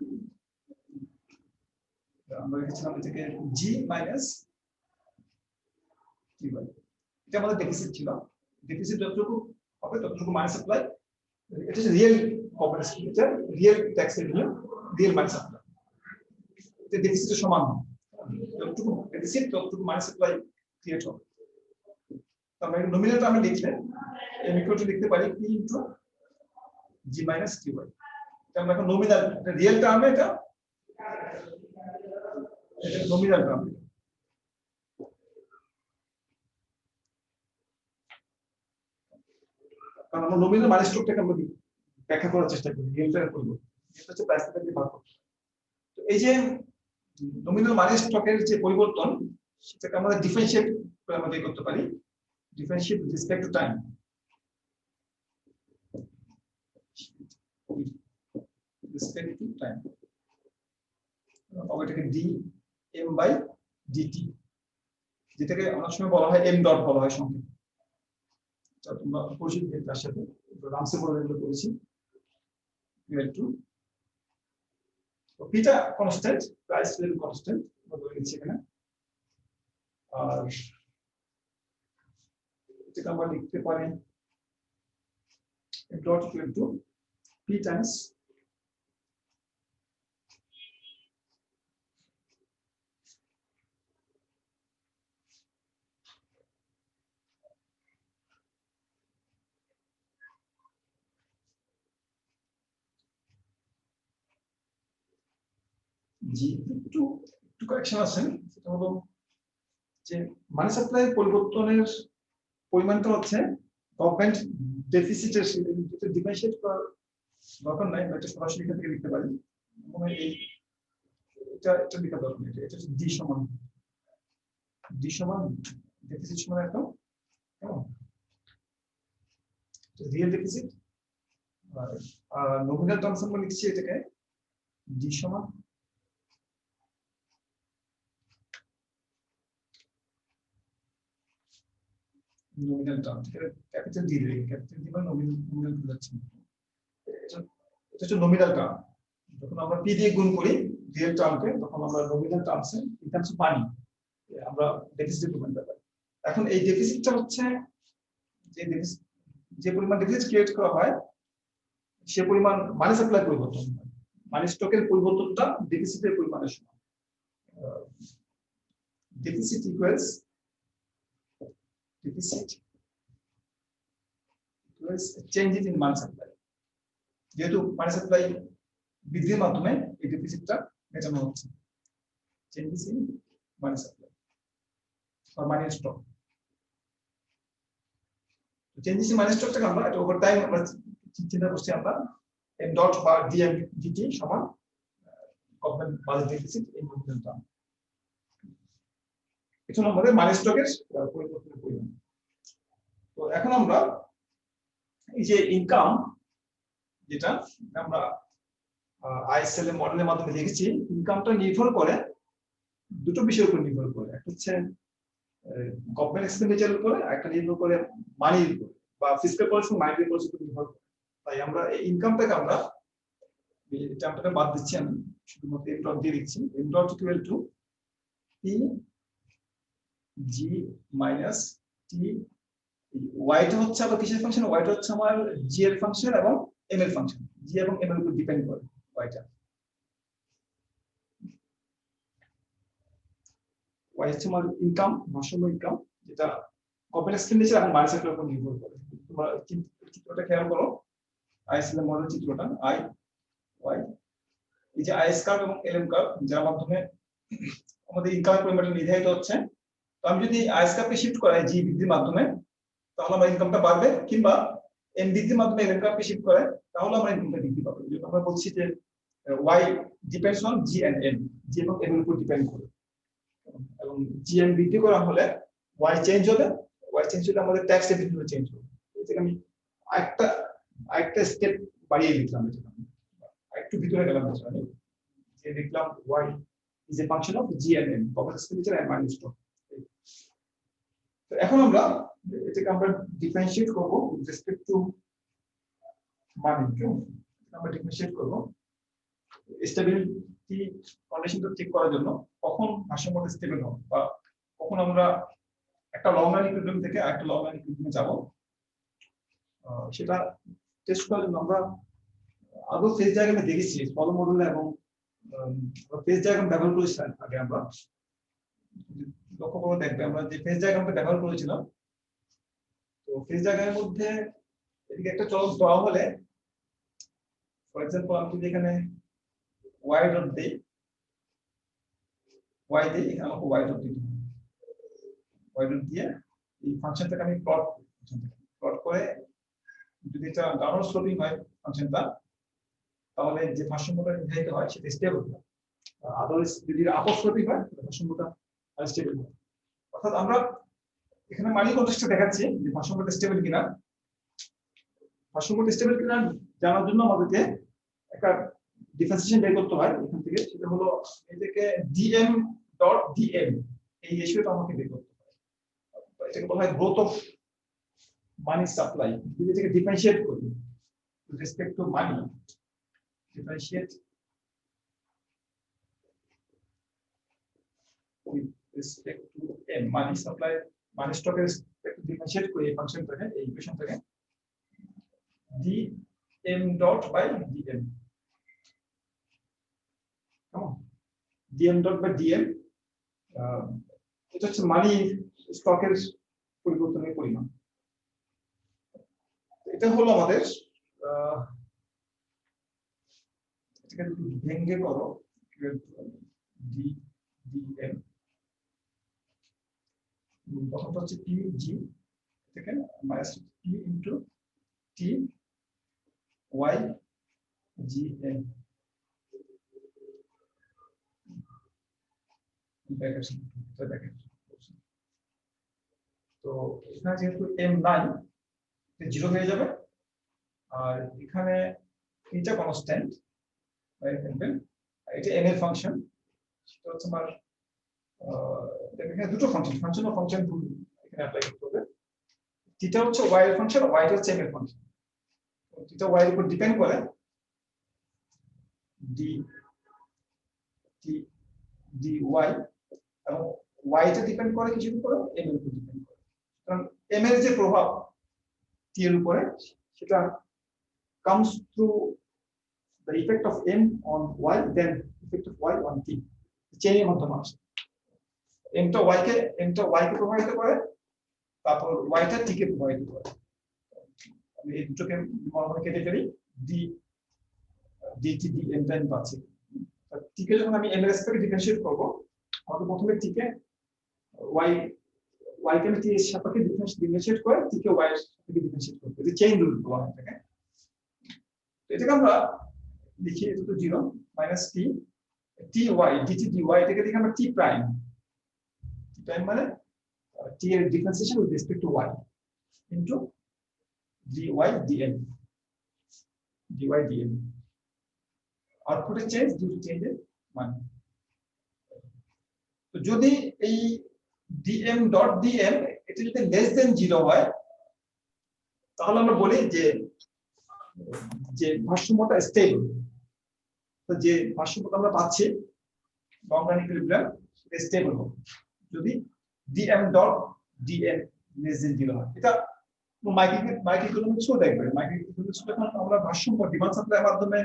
লিখেছিলাম এটাকে জি মাইনাস টি বাই, এটা আমাদের ডেফিসিট ছিল। ডেফিসিট যতটুকু হবে ততটুকু মানি সাপ্লাই, এটা হচ্ছে real corporate expenditure, real tax revenue, real মানি সাপ্লাই। এটা ডেফিসিটের সমান, যতটুকু ডেফিসিট ততটুকু মানি সাপ্লাই ক্রিয়েট হবে। আমরা নমিনালটা আমি লিখলে এম ইকুয়াল টু লিখতে পারি P into G minus T by. এটা আমরা এখন নমিনাল, এটা রিয়েল টার্মে, এটা নমিনাল টার্ম। কারণ আমরা নমিনাল মানি স্টকটাকে আমরা ব্যাখ্যা করার চেষ্টা করি, রিয়েলটাকে করব, এটা হচ্ছে প্রাইসটাকে ভাগ করব। তো এই যে নমিনাল মানি স্টকের যে পরিবর্তন, সেটাকে আমরা ডিফারেনশিয়েট করে আমরা বের করতে পারি, differentiate with respect to time. Respect to time এটাকে ডি এম বাই ডিটি, যেটাকে অনেক সময় বলা হয় এম ডট বলা হয় সংক্ষেপে। তোমরা পরিচিত তার সাথে রামসে বলে এগুলো করেছি। পিটা কনস্ট্যান্ট, প্রাইস লেভেল কনস্ট্যান্ট বলে দিচ্ছি এখানে। আর এটাকে আমরা লিখতে পারি dot equal to P times G. একটু কারেকশন আছে, সেটা হলো যে মানি সাপ্লাই পরিবর্তনের পরিমাণটা হচ্ছে গভর্নমেন্ট ডেফিসিটের সাথে ডিফারেনশিয়েট করার দরকার নাই, এটা সরাসরি এখান থেকে লিখতে পারি। মনে হয় এটা লিখা দরকার নেই, এটা হচ্ছে ডি সমান ডেফিসিট সমান একটা রিয়েল ডেফিসিট, আর নমিনাল টার্মস আমরা লিখছি এটাকে ডি সমান nominal term, ক্যাপিটাল ডি রে, ক্যাপিটাল ডি বা নমিনাল বোঝাচ্ছি। এটা হচ্ছে নমিনাল টার্ম। যখন আমরা পি দিয়ে গুণ করি রিয়েল টার্মকে, তখন আমরা নমিনাল টার্মসে ইন টার্মস অফ মানি আমরা ডেফিসিট পরিমাণ পাই। এখন এই ডেফিসিটটা হচ্ছে যে পরিমাণ ডেফিসিট ক্রিয়েট করা হয় সে পরিমাণ মানি সাপ্লাই পরিবর্তন হয়। মানি স্টকের পরিবর্তনটা ডেফিসিটের পরিমাণের সমান। Deficit equals changes in money supply. যেহেতু মানি সাপ্লাই বৃদ্ধির মাধ্যমে এই ডেফিসিটটা মেটানো হচ্ছে। চেঞ্জেস ইন মানি সাপ্লাই বা মানি স্টক। চেঞ্জেস ইন মানি স্টকটাকে আমরা এটা ওভার টাইম আমরা চিন্তা করছি আমরা এম ডট বা ডিএম ডিটি সমান গভর্নমেন্ট বাজেট ডেফিসিট এই পরিমাণটা। এটা আমাদের মানি স্টকের পরিবর্তনের পরিমাণ। তো এখন আমরা এই যে ইনকাম যেটা আমরা আইএসএল এর মডেলের মাধ্যমে দেখেছি, ইনকামটা নির্ভর করে দুটো বিষয়ের উপর নির্ভর করে। একটা হচ্ছে গভর্নমেন্ট এক্সপেন্ডিচারের উপরে, একটা নির্ভর করে মানির উপর বা ফিসক্যাল পলিসি মানিটারি পলিসির উপর নির্ভর করে। তাই আমরা এই ইনকামটাকে আমরা এই টার্মটাকে বাদ দিচ্ছি, আমি শুধুমাত্র এম ডট দিয়ে দিচ্ছি। M dot equal to P G minus T. ওয়াইটা হচ্ছে আবার কিসের ফাংশন? ওয়াইটা হচ্ছে আমার জি এর ফাংশন এবং এম এর ফাংশন। জি এবং এম এর উপর ডিপেন্ড করে ওয়াইটা। ওয়াই হচ্ছে আমার ইনকাম, ভারসাম্য ইনকাম, যেটা গভর্নমেন্ট এক্সপেন্ডিচার এবং মানি সাপ্লাইয়ের উপর নির্ভর করে। তোমরা চিত্রটা খেয়াল করো, আইএসএল এর মডেল চিত্রটা আই ওয়াই। এই যে আইএস কার্ভ এবং এলএম কার্ভ যার মাধ্যমে আমাদের ইনকামের পরিমাণটা নির্ধারিত হচ্ছে। তো আমি যদি আইএস কার্ভকে শিফট করাই জি বৃদ্ধির মাধ্যমে, তাহলে আমার ইনকামটা বাড়বে, কিংবা এম বৃদ্ধির মাধ্যমে এলএম কার্ভকে শিফট করে তাহলে আমরা ইনকামটা বৃদ্ধি পাবো। যেটা আমরা বলছি যে Y depends on G and M, G এবং এম এর উপর ডিপেন্ড করে। এবং জি এম বৃদ্ধি করা হলে ওয়াই চেঞ্জ হবে, ওয়াই চেঞ্জ হলে আমাদের ট্যাক্স রেভিনিউ চেঞ্জ হবে। এটাকে আমি আরেকটা স্টেপ বাড়িয়ে লিখলাম, এটা একটু ভিতরে গেলাম, আমি যে লিখলাম Y is a function of G and M, government expenditure and money stock. তো এখন আমরা এটাকে আমরা ডিফারেনশিয়েট করব উইথ রেসপেক্ট টু মানি। আমরা ডিফারেনশিয়েট করব স্টেবিলিটি কন্ডিশনটা চেক করার জন্য, কখন ভারসাম্যটা স্টেবল হবে বা কখন আমরা একটা লং রান ইকুইলিব্রিয়াম থেকে আরেকটা লং রান ইকুইলিব্রিয়ামে যাব, সেটা টেস্ট করার জন্য আমরা আদৌ ফেজ ডায়াগ্রামে দেখেছি ফলো মডেলে, এবং ফেজ ডায়াগ্রাম ব্যবহার করেছি আগে। আমরা লক্ষ্য করে দেখবে আমরা যে ফেজ ডায়াগ্রামটা ব্যবহার করেছিলাম, তো ফেজ ডায়াগ্রামের মধ্যে এদিকে একটা চলক দেওয়া হলে, ফর এক্সাম্পল আমি যদি এখানে ওয়াই ডট দিই, ওয়াই দিই, এখানে আমাকে ওয়াই ডট দিতে হবে। ওয়াই ডট দিয়ে এই ফাংশনটাকে আমি প্লট করে, যদি এটা ডাউনওয়ার্ড স্লোপিং হয় ফাংশনটা, তাহলে যে ভারসাম্যটা নির্ধারিত হয় সেটা স্টেবল হয়। আদারওয়াইজ যদি আপওয়ার্ড স্লোপিং হয় তাহলে ভারসাম্যটা আনস্টেবল হয়। অর্থাৎ আমরা এখানে মানি কন্টেক্সটে দেখাচ্ছি যে ভারসাম্যটা স্টেবল কিনা। ভারসাম্যটা স্টেবল কিনা জানার জন্য আমাদেরকে একটা ডিফারেন্সিয়েশন বের করতে হয় এখান থেকে। সেটা হলো এটাকে ডিএম ডট ডিএম, এই রেশিওটা আমাকে বের করতে হয়। এটাকে বলা হয় গ্রোথ অফ মানি সাপ্লাই। যদি এটাকে ডিফারেন্সিয়েট করি with respect to money, differentiate with respect to m, money supply, money stock এর respect to differentiate করে এই ফাংশনটাকে, এই ইকুয়েশনটাকে dm dot by dm, dm dot by dm, এটা হচ্ছে মানি স্টকের পরিবর্তনের পরিমাণ। এটা হলো আমাদের এটাকে যদি ভেঙে করো dm, প্রথমটা হচ্ছে pg, এটাকে minus p into t y gm, তো এখানে যেহেতু m নাই, জিরো হয়ে যাবে, আর এখানে এটা কনস্ট্যান্ট, এটা n এর ফাংশন, সেটা হচ্ছে আমার এখানে দুটো ফাংশন এখানে অ্যাপ্লাই করতে হবে। থিটা হচ্ছে y এর ফাংশন, y হচ্ছে m এর ফাংশন। থিটা y এর উপর ডিপেন্ড করে, ডি টি ডি ওয়াই, এবং ওয়াইটা ডিপেন্ড করে কিছুর উপরে, এম এর উপর ডিপেন্ড করে। কারণ এম এর যে প্রভাব টি এর উপরে, সেটা comes through the effect of m on y, then effect of y on t, চেইনের মাধ্যমে আসে। এমটা y কে প্রভাবিত করে, তারপর ওয়াইটা টি কে প্রভাবিত করে। আমি এই দুটোকে মনে কেটে ফেলি, D DT D M time পাচ্ছি। টি কে যখন আমি এম এর সাথে ডিফারেন্সিয়েট করব, আমাকে প্রথমে টি কে ওয়াই কে টি এর সাথে ডিফারেন্সিয়েট করে টি কে ওয়াই এর সাথে ডিফারেন্সিয়েট করব। এটা চেইন রুল বলা হয় এটাকে। এটাকে আমরা লিখি, এটা তো 0 minus T T Y D T D Y, এটাকে লিখি আমরা টি প্রাইম। টি প্রাইম মানে টি এর differentiation with respect to Y into dy dn, dy dn, আউটপুটে চেঞ্জ ডিউ টু চেঞ্জের মানে। তো যদি এই dm ডট dn এটা যদি লেস দেন 0 হয়, তাহলে আমরা বলি যে ভারসাম্যটা স্টেবল। তো যে ভারসাম্যটা আমরা পাচ্ছি বাউন্ডারি ইকুইলিব্রিয়াম, সেটা স্টেবল হবে যদি dm dot dn less than 0 হয়। এটা মাইক্রোইকোনমিক্সও দেখবে। মাইক্রোইকোনমিক্স যখন আমরা ভারসাম্য ডিমান্ড সাপ্লাইয়ের মাধ্যমে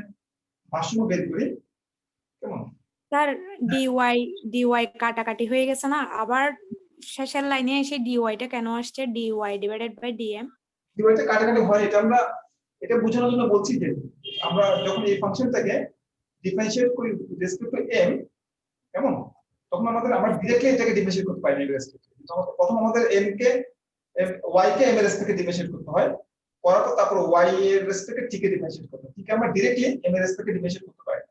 ভারসাম্য বের করি, কেমন স্যার ডিওয়াই কাটাকাটি হয়ে গেছে না, আবার শেষের লাইনে এসে ডিওয়াইটা কেন আসছে, ডিওয়াই ডিভাইডেড বাই ডিএম। ডিওয়াইটা কাটাকাটি হয়, এটা বোঝানোর জন্য বলছি যে আমরা যখন এই ফাংশনটাকে ডিফারেন্সিয়েট করি রেসপেক্ট টু m, কেমন, তখন আমরা ডিরেক্টলি এটাকে ডিফারেন্সিয়েট করতে পারি না রেসপেক্ট। প্রথম আমাদের m কে y কে m এর রেসপেক্টে ডিফারেন্সিয়েট করতে হয়, করার পর তারপর y এর রেসপেক্টে t কে ডিফারেন্সিয়েট করতে হয়। ঠিক আমরা ডিরেক্টলি m এর রেসপেক্টে ডিফারেন্সিয়েট করতে পারি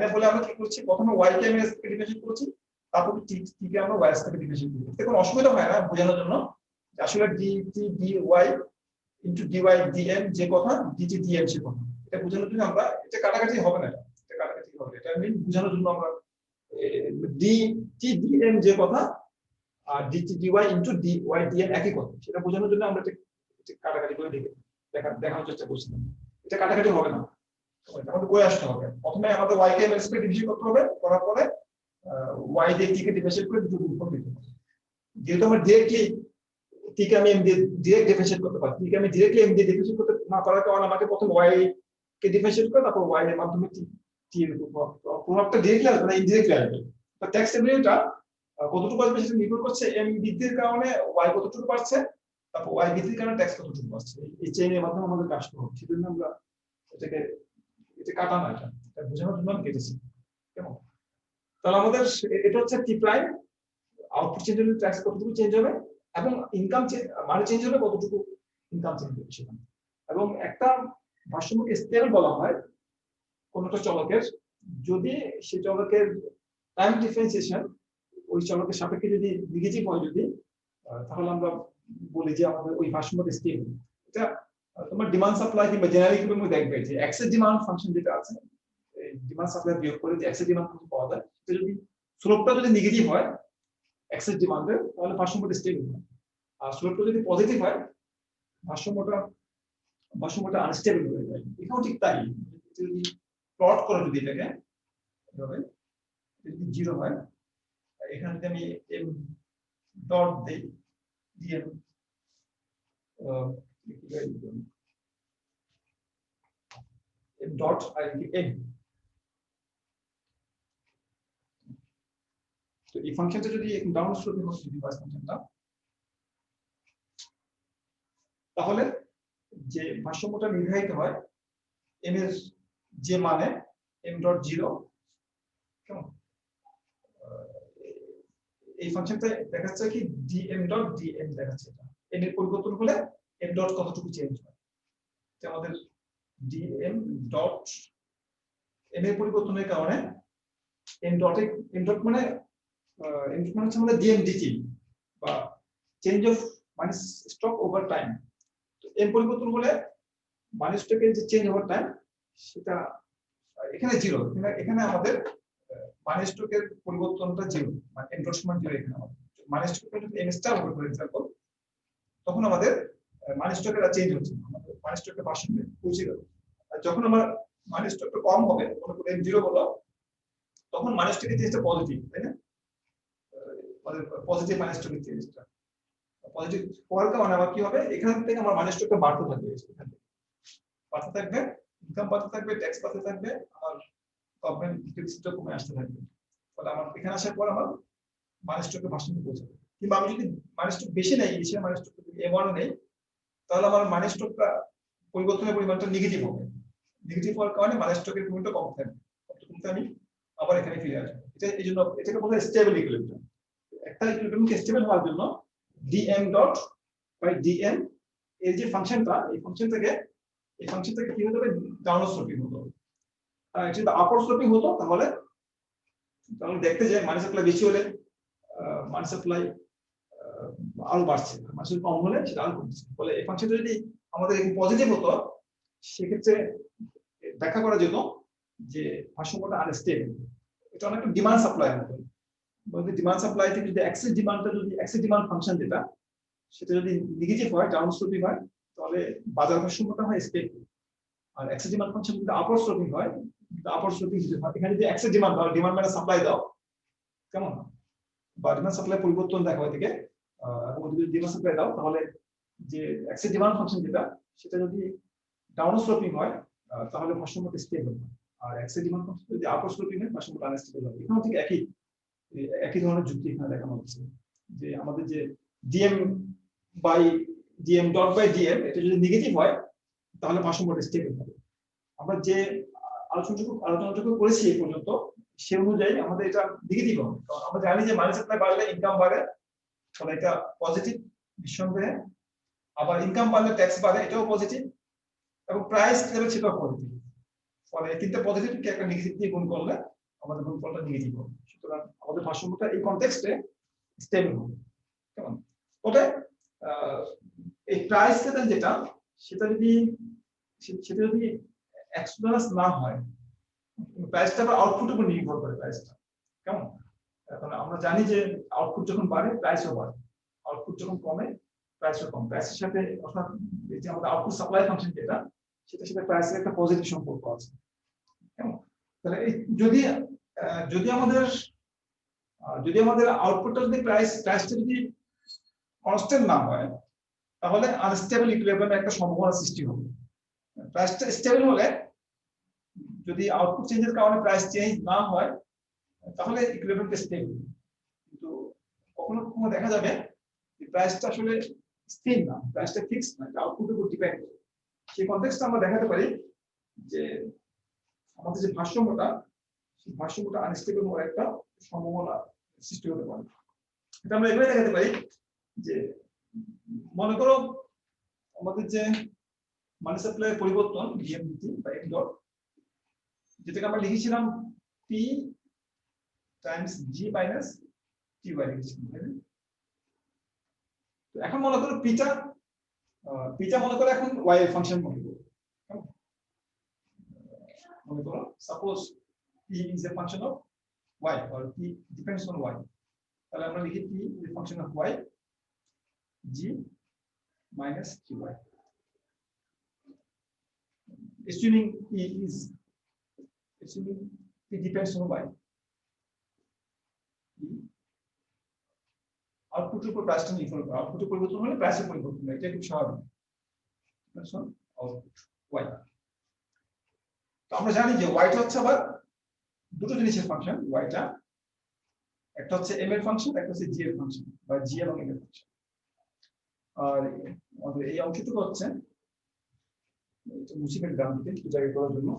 না বলে আমরা কি করছি, প্রথমে y কে m এর রেসপেক্টে ডিফারেন্সিয়েট করছি, তারপর t কে আমরা y এর রেসপেক্টে ডিফারেন্সিয়েট করছি। এতে কোনো অসুবিধা হয় না বোঝানোর জন্য যে আসলে dt dy into dy dm যে কথা, dt dm সে কথা। এটা বোঝানোর জন্য আমরা, এটা কাটাকাটি হবে না, এটা কাটাকাটি হবে, এটা আমি বোঝানোর জন্য আমরা dt dm যে কথা আর dt dy into dy dm একই কথা, সেটা বোঝানোর জন্য আমরা এটা কাটাকাটি করে দেখানোর চেষ্টা করছিলাম। এটা কাটাকাটি হবে না, আমাদের করে আসতে হবে। প্রথমে আমাদের y কে রেসপেক্ট ডিফারেন্সিয়েট করতে হবে, করার পরে y দিয়ে t কে ডিফারেন্সিয়েট করে দুটো গুণ দিতে হবে। যেহেতু আমরা ডিরেক্টলি t কে আমি m দিয়ে ডিরেক্ট ডিফারেন্সিয়েট করতে পারি, t কে আমি ডিরেক্টলি m দিয়ে ডিফারেন্সিয়েট করতে না পারার কারণে আমাকে প্রথম y কে ডিফারেন্সিয়েট করে তারপর y এর মাধ্যমে t এর প্রভাবটা ডিরেক্টলি আসবে না, ইনডিরেক্টলি আসবে। তো ট্যাক্স এবিলিটিটা কতটুকু আসবে সেটা নির্ভর করছে m বৃদ্ধির কারণে y কতটুকু বাড়ছে, তারপর y বৃদ্ধির কারণে ট্যাক্স কতটুকু বাড়ছে। এই চেইনের মাধ্যমে আমাদের কাজ করতে হবে। সেজন্য আমরা এটা কাটা না, এটা বোঝানোর জন্য আমি কেটেছি, কেমন। তাহলে আমাদের এটা হচ্ছে টি প্রাইম, আউটপুট চেঞ্জ হলে ট্যাক্স কতটুকু চেঞ্জ হবে, এবং ইনকাম মানে চেঞ্জ হবে কতটুকু, ইনকাম চেঞ্জ হবে সেখানে। এবং একটা ভারসাম্যকে স্টেবল বলা হয় কোনটা চলকের যদি সেই চলকের টাইম ডিফারেন্সিয়েশন ওই চলকের সাপেক্ষে যদি নেগেটিভ হয়, যদি তাহলে আমরা বলি যে আমাদের ওই ভারসাম্যটা স্টেবল। এটা তোমার ডিমান্ড সাপ্লাই কিংবা জেনারেল ইকুইলিব্রিয়ামে দেখবে যে এক্সেস ডিমান্ড ফাংশন যেটা আছে, এই ডিমান্ড সাপ্লাই বিয়োগ করে যে এক্সেস ডিমান্ড ফাংশন পাওয়া যায়, সেটা যদি স্লোপটা যদি নেগেটিভ হয় এক্সেস ডিমান্ডের, তাহলে ভারসাম্যটা স্টেবল হয়। আর স্লোপটা যদি পজিটিভ হয় ভারসাম্যটা আনস্টেবল হয়ে যায়। এখানেও ঠিক তাই, যদি প্লট করে যদি এটাকে এভাবে যদি 0 হয়, এখানে যদি আমি m ডট দেই dm ডট আর m, তো এই ফাংশনটা যদি ডাউন স্লোপে হয় যদি বাস ফাংশনটা, তাহলে যে ভারসাম্যটা নির্ধারিত হয় m এর যে মানে m ডট 0, কেমন, এই ফাংশনটা দেখাচ্ছে কি dm ডট dm দেখাচ্ছে, এটা m এর পরিবর্তন হলে m ডট কতটুকু চেঞ্জ হয়। এটা আমাদের dm ডট m এর পরিবর্তনের কারণে m ডট মানে হচ্ছে আমাদের dm dt বা চেঞ্জ অফ মানে স্টক ওভার টাইম। তো m পরিবর্তন হলে মানে স্টকের যে চেঞ্জ ওভার টাইম সেটা এখানে 0, এখানে আমাদের মানে স্টকের পরিবর্তনটা 0, মানে m ডট সমান 0। এখানে আমাদের মানে স্টকের যদি m স্টার হবে ফর এক্সাম্পল, তখন আমাদের মানে স্টকের চেঞ্জ হচ্ছে না, আমাদের মানে স্টকের ভারসাম্যে পৌঁছে গেল। আর যখন আমরা মাইনাসটা একটু কম হবে, মনে করে m0 বলো, তখন মাইনাসটাকে চেঞ্জটা পজিটিভ, তাই না? পজিটিভ মাইনাসটাকে চেঞ্জটা পজিটিভ হওয়ার কারণে আবার কি হবে, এখান থেকে আমার মাইনাসটাকে বাড়তে থাকবে, বাড়তে থাকবে, ইনকাম বাড়তে থাকবে, ট্যাক্স বাড়তে থাকবে, আমার গভর্নমেন্ট ডিটেইলসটা কমে আসতে থাকবে। তাহলে আমার এখানে আসার পর আমার মাইনাসটাকে ভার্সনে পৌঁছাবে। কিংবা আমি যদি মাইনাসটা বেশি নেই, বেশি মাইনাসটা যদি m1 নেই, তাহলে আমার মাইনাসটা পরিবর্তনের পরিমাণটা নেগেটিভ হবে। নেগেটিভ হওয়ার কারণে মাইনাসটাকে পরিমাণটা কম থাকবে, কমতে আমি আবার এখানে ফিরে আসবো। এটা এই জন্য এটাকে বলা হয় স্টেবল ইকুইলিব্রিয়াম। একটা ইকুইলিব্রিয়ামকে স্টেবল হওয়ার জন্য dm ডট বাই dm এর যে ফাংশনটা, এই ফাংশনটাকে কি হতে হবে, ডাউনওয়ার্ড স্লোপিং হতে হবে। আর যদি আপওয়ার্ড স্লোপিং হতো তাহলে দেখতে যাই মানি সাপ্লাই বেশি হলে মানি সাপ্লাই আরো বাড়ছে, মানি সাপ্লাই কম হলে সেটা আরো কমছে। ফলে এই ফাংশনটা যদি আমাদের পজিটিভ হতো, সেক্ষেত্রে ব্যাখ্যা করা যেত যে ভারসাম্যটা আনস্টেবল। এটা অনেকটা ডিমান্ড সাপ্লাই মতো। বলতে ডিমান্ড সাপ্লাই থেকে যদি এক্সেস ডিমান্ড ফাংশন যেটা, সেটা যদি নেগেটিভ হয়, ডাউন স্লোপিং হয়, তাহলে বাজার ভারসাম্যটা হয় স্টেবল। আর এক্সেস ডিমান্ড ফাংশন যদি আপওয়ার্ড স্লোপিং হয়, আপওয়ার্ড স্লোপিং যদি হয়, এখানে যদি এক্সেস ডিমান্ড হয়, ডিমান্ড মানে সাপ্লাই দাও, কেমন, বা ডিমান্ড সাপ্লাই পরিবর্তন দেখা হয় থেকে, এবং যদি ডিমান্ড সাপ্লাই দাও, তাহলে যে এক্সেস ডিমান্ড ফাংশন যেটা, সেটা যদি ডাউন স্লোপিং হয়, তাহলে ভারসাম্যটা স্টেবল হয়। আর এক্সেস ডিমান্ড ফাংশন যদি আপওয়ার্ড স্লোপিং হয়, ভারসাম্যটা আনস্টেবল হবে। এখানেও ঠিক একই ধরনের যুক্তি এখানে দেখানো হচ্ছে যে আমাদের যে dm by dm dot by dm এটা যদি নেগেটিভ হয়, তাহলে ভারসাম্যটা স্টেবল হবে। আমরা যে আলোচনাটুকু করেছি এই পর্যন্ত, সে অনুযায়ী আমাদের এটা নেগেটিভ হবে, কারণ আমরা জানি যে মানি সাপ্লাই বাড়লে ইনকাম বাড়ে, ফলে এটা পজিটিভ নিঃসন্দেহে। আবার ইনকাম বাড়লে ট্যাক্স বাড়ে, এটাও পজিটিভ, এবং প্রাইস লেভেল সেটাও পজিটিভ। ফলে তিনটা পজিটিভকে একটা নেগেটিভ দিয়ে গুণ করলে আমাদের গুণফলটা নেগেটিভ হবে। সুতরাং আমাদের ভারসাম্যটা এই কনটেক্সটে স্টেবল হবে, কেমন। তবে এই প্রাইস লেভেল যেটা, সেটা যদি এক্সপ্লোরাস না হয়, প্রাইসটা আবার আউটপুটের উপর নির্ভর করে, প্রাইসটা কেমন। এখন আমরা জানি যে আউটপুট যখন বাড়ে, প্রাইসও বাড়ে, আউটপুট যখন কমে, প্রাইসও কম। প্রাইসের সাথে অর্থাৎ এই যে আমাদের আউটপুট সাপ্লাই ফাংশন যেটা, সেটার সাথে প্রাইসের একটা পজিটিভ সম্পর্ক আছে, কেমন। তাহলে যদি যদি আমাদের আউটপুটটা যদি প্রাইসটা যদি কনস্ট্যান্ট না হয়, তাহলে আনস্টেবল ইকুইলিব্রিয়ামের একটা সম্ভাবনা সৃষ্টি হবে। প্রাইসটা স্টেবল হলে, যদি আউটপুট চেঞ্জের কারণে প্রাইস চেঞ্জ না হয়, তাহলে ইকুইলিব্রিয়ামটা স্টেবল। কিন্তু কখনো কখনো দেখা যাবে যে প্রাইসটা আসলে স্থির না, প্রাইসটা ফিক্সড না, আউটপুটের উপর ডিপেন্ড করে। সেই কনটেক্সটে আমরা দেখাতে পারি যে আমাদের যে ভারসাম্যটা, সেই ভারসাম্যটা আনস্টেবল হওয়ার একটা সম্ভাবনা সৃষ্টি হতে পারে। এটা আমরা এভাবে দেখাতে পারি যে, মনে করো আমাদের যে মানি সাপ্লাই পরিবর্তন ডিএমটি বা এম ডট, যেটাকে আমরা লিখেছিলাম পি টাইমস জি মাইনাস টি ওয়াই লিখেছিলাম। তো এখন মনে করো পিটা মনে করো এখন ওয়াই এর ফাংশন মনে করো। মনে করো suppose p is a function of y or p depends on y, তাহলে আমরা লিখি p is a function of y g minus gy, assuming p depends on y, আউটপুটের উপর প্রাইসটা নির্ভর করে, আউটপুটের পরিবর্তন হলে প্রাইসের পরিবর্তন হয়, এটা খুব স্বাভাবিক। আউটপুট y, তো আমরা জানি যে ওয়াইটা হচ্ছে আবার দুটো জিনিসের ফাংশন। ওয়াইটা একটা হচ্ছে m এর ফাংশন, একটা হচ্ছে g এর ফাংশন, বা g এবং m এর ফাংশন। আর আমাদের এই অংশটুকু হচ্ছে, এটা মুছে ফেলতে আমাদের একটু জায়গা করার জন্য।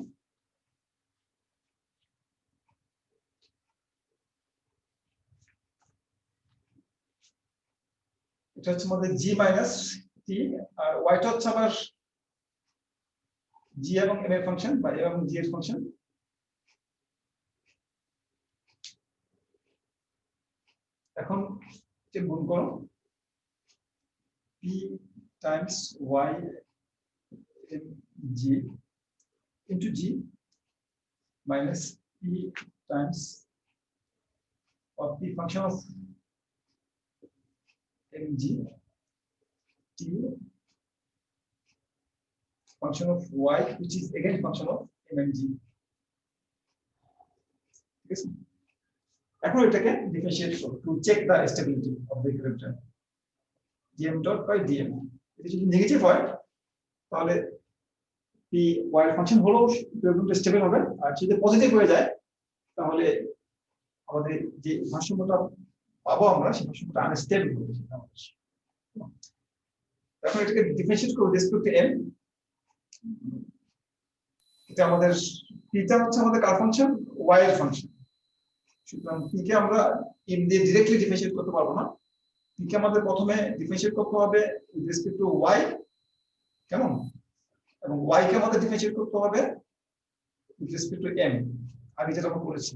এটা হচ্ছে আমাদের g মাইনাস t, আর ওয়াইটা হচ্ছে আবার g এবং m এর ফাংশন, বা m এবং g এর ফাংশন। এখন যে গুণ করো p Times y g into g minus p times of the function of mg t function of y, which is again function of mng, ঠিক আছে। এখন এটাকে ডিফারেন্সিয়েট করব to check the stability of the equilibrium, dm dot by dm। এটা যদি negative হয় তাহলে P Y function হলো ইকুইলিব্রিয়ামটা স্টেবল হবে, আর যদি পজিটিভ হয়ে যায় তাহলে আমাদের যে ভারসাম্যটা পাবো আমরা সেই ভারসাম্যটা আনস্টেবল হবে। এখন এটাকে ডিফারেন্সিয়েট করব রেসপেক্ট টু m। এটা আমাদের পিটা হচ্ছে আমাদের কার ফাংশন, y এর ফাংশন। সুতরাং p কে আমরা m দিয়ে डायरेक्टली ডিফারেন্সিয়েট করতে পারবো না। p কে আমাদের প্রথমে ডিফারেন্সিয়েট করতে হবে উইথ রেসপেক্ট টু y, কেমন, এবং y কে আমাদের ডিফারেন্সিয়েট করতে হবে উইথ রেসপেক্ট টু m। আমি যেটা আমরা করেছি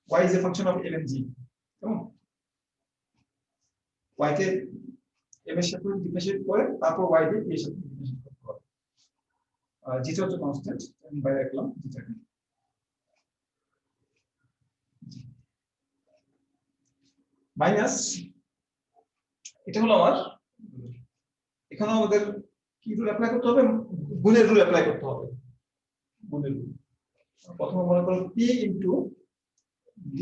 y is a function of m and g, কেমন, y কে m এর সাথে ডিফারেন্সিয়েট করে তারপর y কে p এর সাথে ডিফারেন্সিয়েট করতে হবে। যেটা হচ্ছে কনস্ট্যান্ট, আমি বাইরে রাখলাম যেটাকে মাইনাস, এটা হলো আমার, এখানে আমাদের কি রুল অ্যাপ্লাই করতে হবে, গুণের রুল অ্যাপ্লাই করতে হবে। গুণের রুল প্রথমে মনে করো p ইনটু d,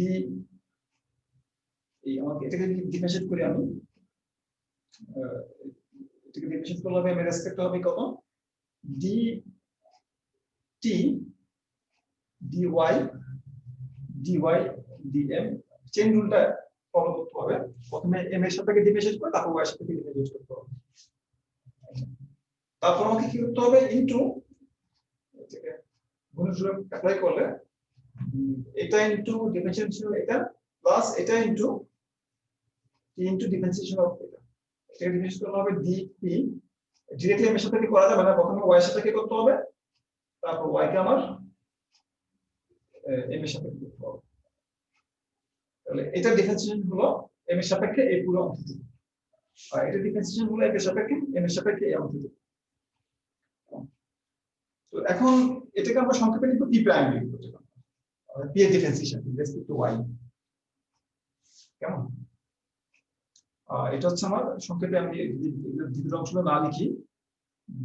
এই আমাকে এটাকে ডিফারেন্সিয়েট করি আমি, এটাকে ডিফারেন্সিয়েট করলে হবে এর রেসপেক্ট হবে কত, dt dy dy dm। Chain রুলটা ফলো করতে হবে, প্রথমে m এর সাথে ডিফারেন্সিয়েট করে তারপর y এর সাথে ডিফারেন্সিয়েট করতে হবে। তারপর আমাকে কি করতে হবে, ইনটু এটাকে গুণের রুল অ্যাপ্লাই করলে এটা ইনটু ডিফারেন্সিয়েশন এটা প্লাস এটা ইনটু ডিফারেন্সিয়েশন অফ এটা, এটা ডিফারেন্সিয়েট করলে হবে dp। ডাইরেক্টলি m এর সাথে কি করা যাবে না, প্রথমে y এর সাথে কি করতে হবে, তারপর y কে আমার m এর সাথে করতে হবে। তাহলে এটা ডিফারেন্সিয়েশন হলো m এর সাপেক্ষে এই পুরো অংশটুকু, আর এটা ডিফারেন্সিয়েশন হলো m এর সাপেক্ষে m এর সাপেক্ষে এই অংশটুকু। তো এখন এটাকে আমরা সংক্ষেপে লিখব p প্রাইম লিখব, p এর ডিফারেন্সিয়েশন রেসপেক্ট টু y, কেমন। এটা হচ্ছে আমার সংক্ষেপে, আমি দ্বিতীয় অংশটা না লিখি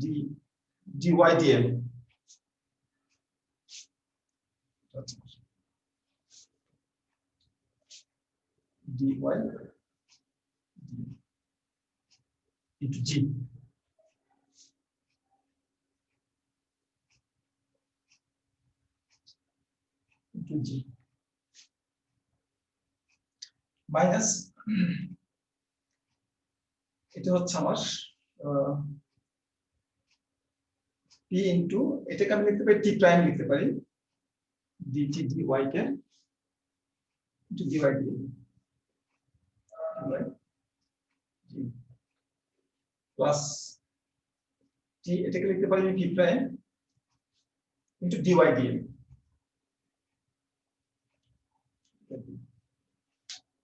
d dy dm, dy into g into g minus, এটা হচ্ছে আমার p ইনটু, এটাকে আমি লিখতে পারি t প্রাইম লিখতে পারি dt dy কে into dy dm plus t, এটাকে লিখতে পারি p prime into dy dm।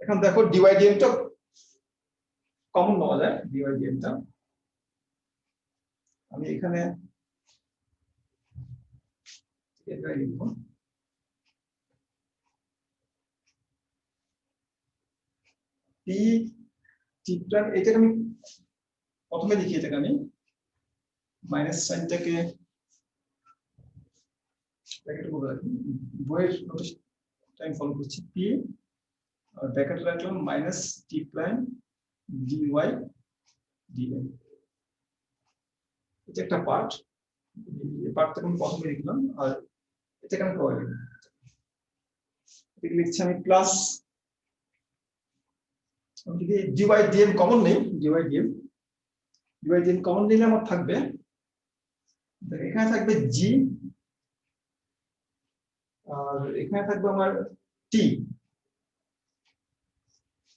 এখন দেখো dy dm টা কমন নেওয়া যায়, dy dm টা আমি এখানে এটা লিখব p t প্রাইম, এটাকে আমি প্রথমে লিখি, এটাকে আমি মাইনাস সাইনটাকে ব্র্যাকেটে বলে রাখি, বইয়ের নোটিশ টাইম ফলো করছি, p আর ব্র্যাকেটে রাখলাম minus t prime dy dm। এটা একটা পার্ট, এই পার্টটাকে আমি প্রথমে লিখলাম, আর এটাকে আমি পরে লিখব, এটাকে লিখছি আমি প্লাস, আমি যদি dy dm কমন নেই, dy dm কমন নিলে আমার থাকবে, এখানে থাকবে g আর এখানে থাকবে আমার t,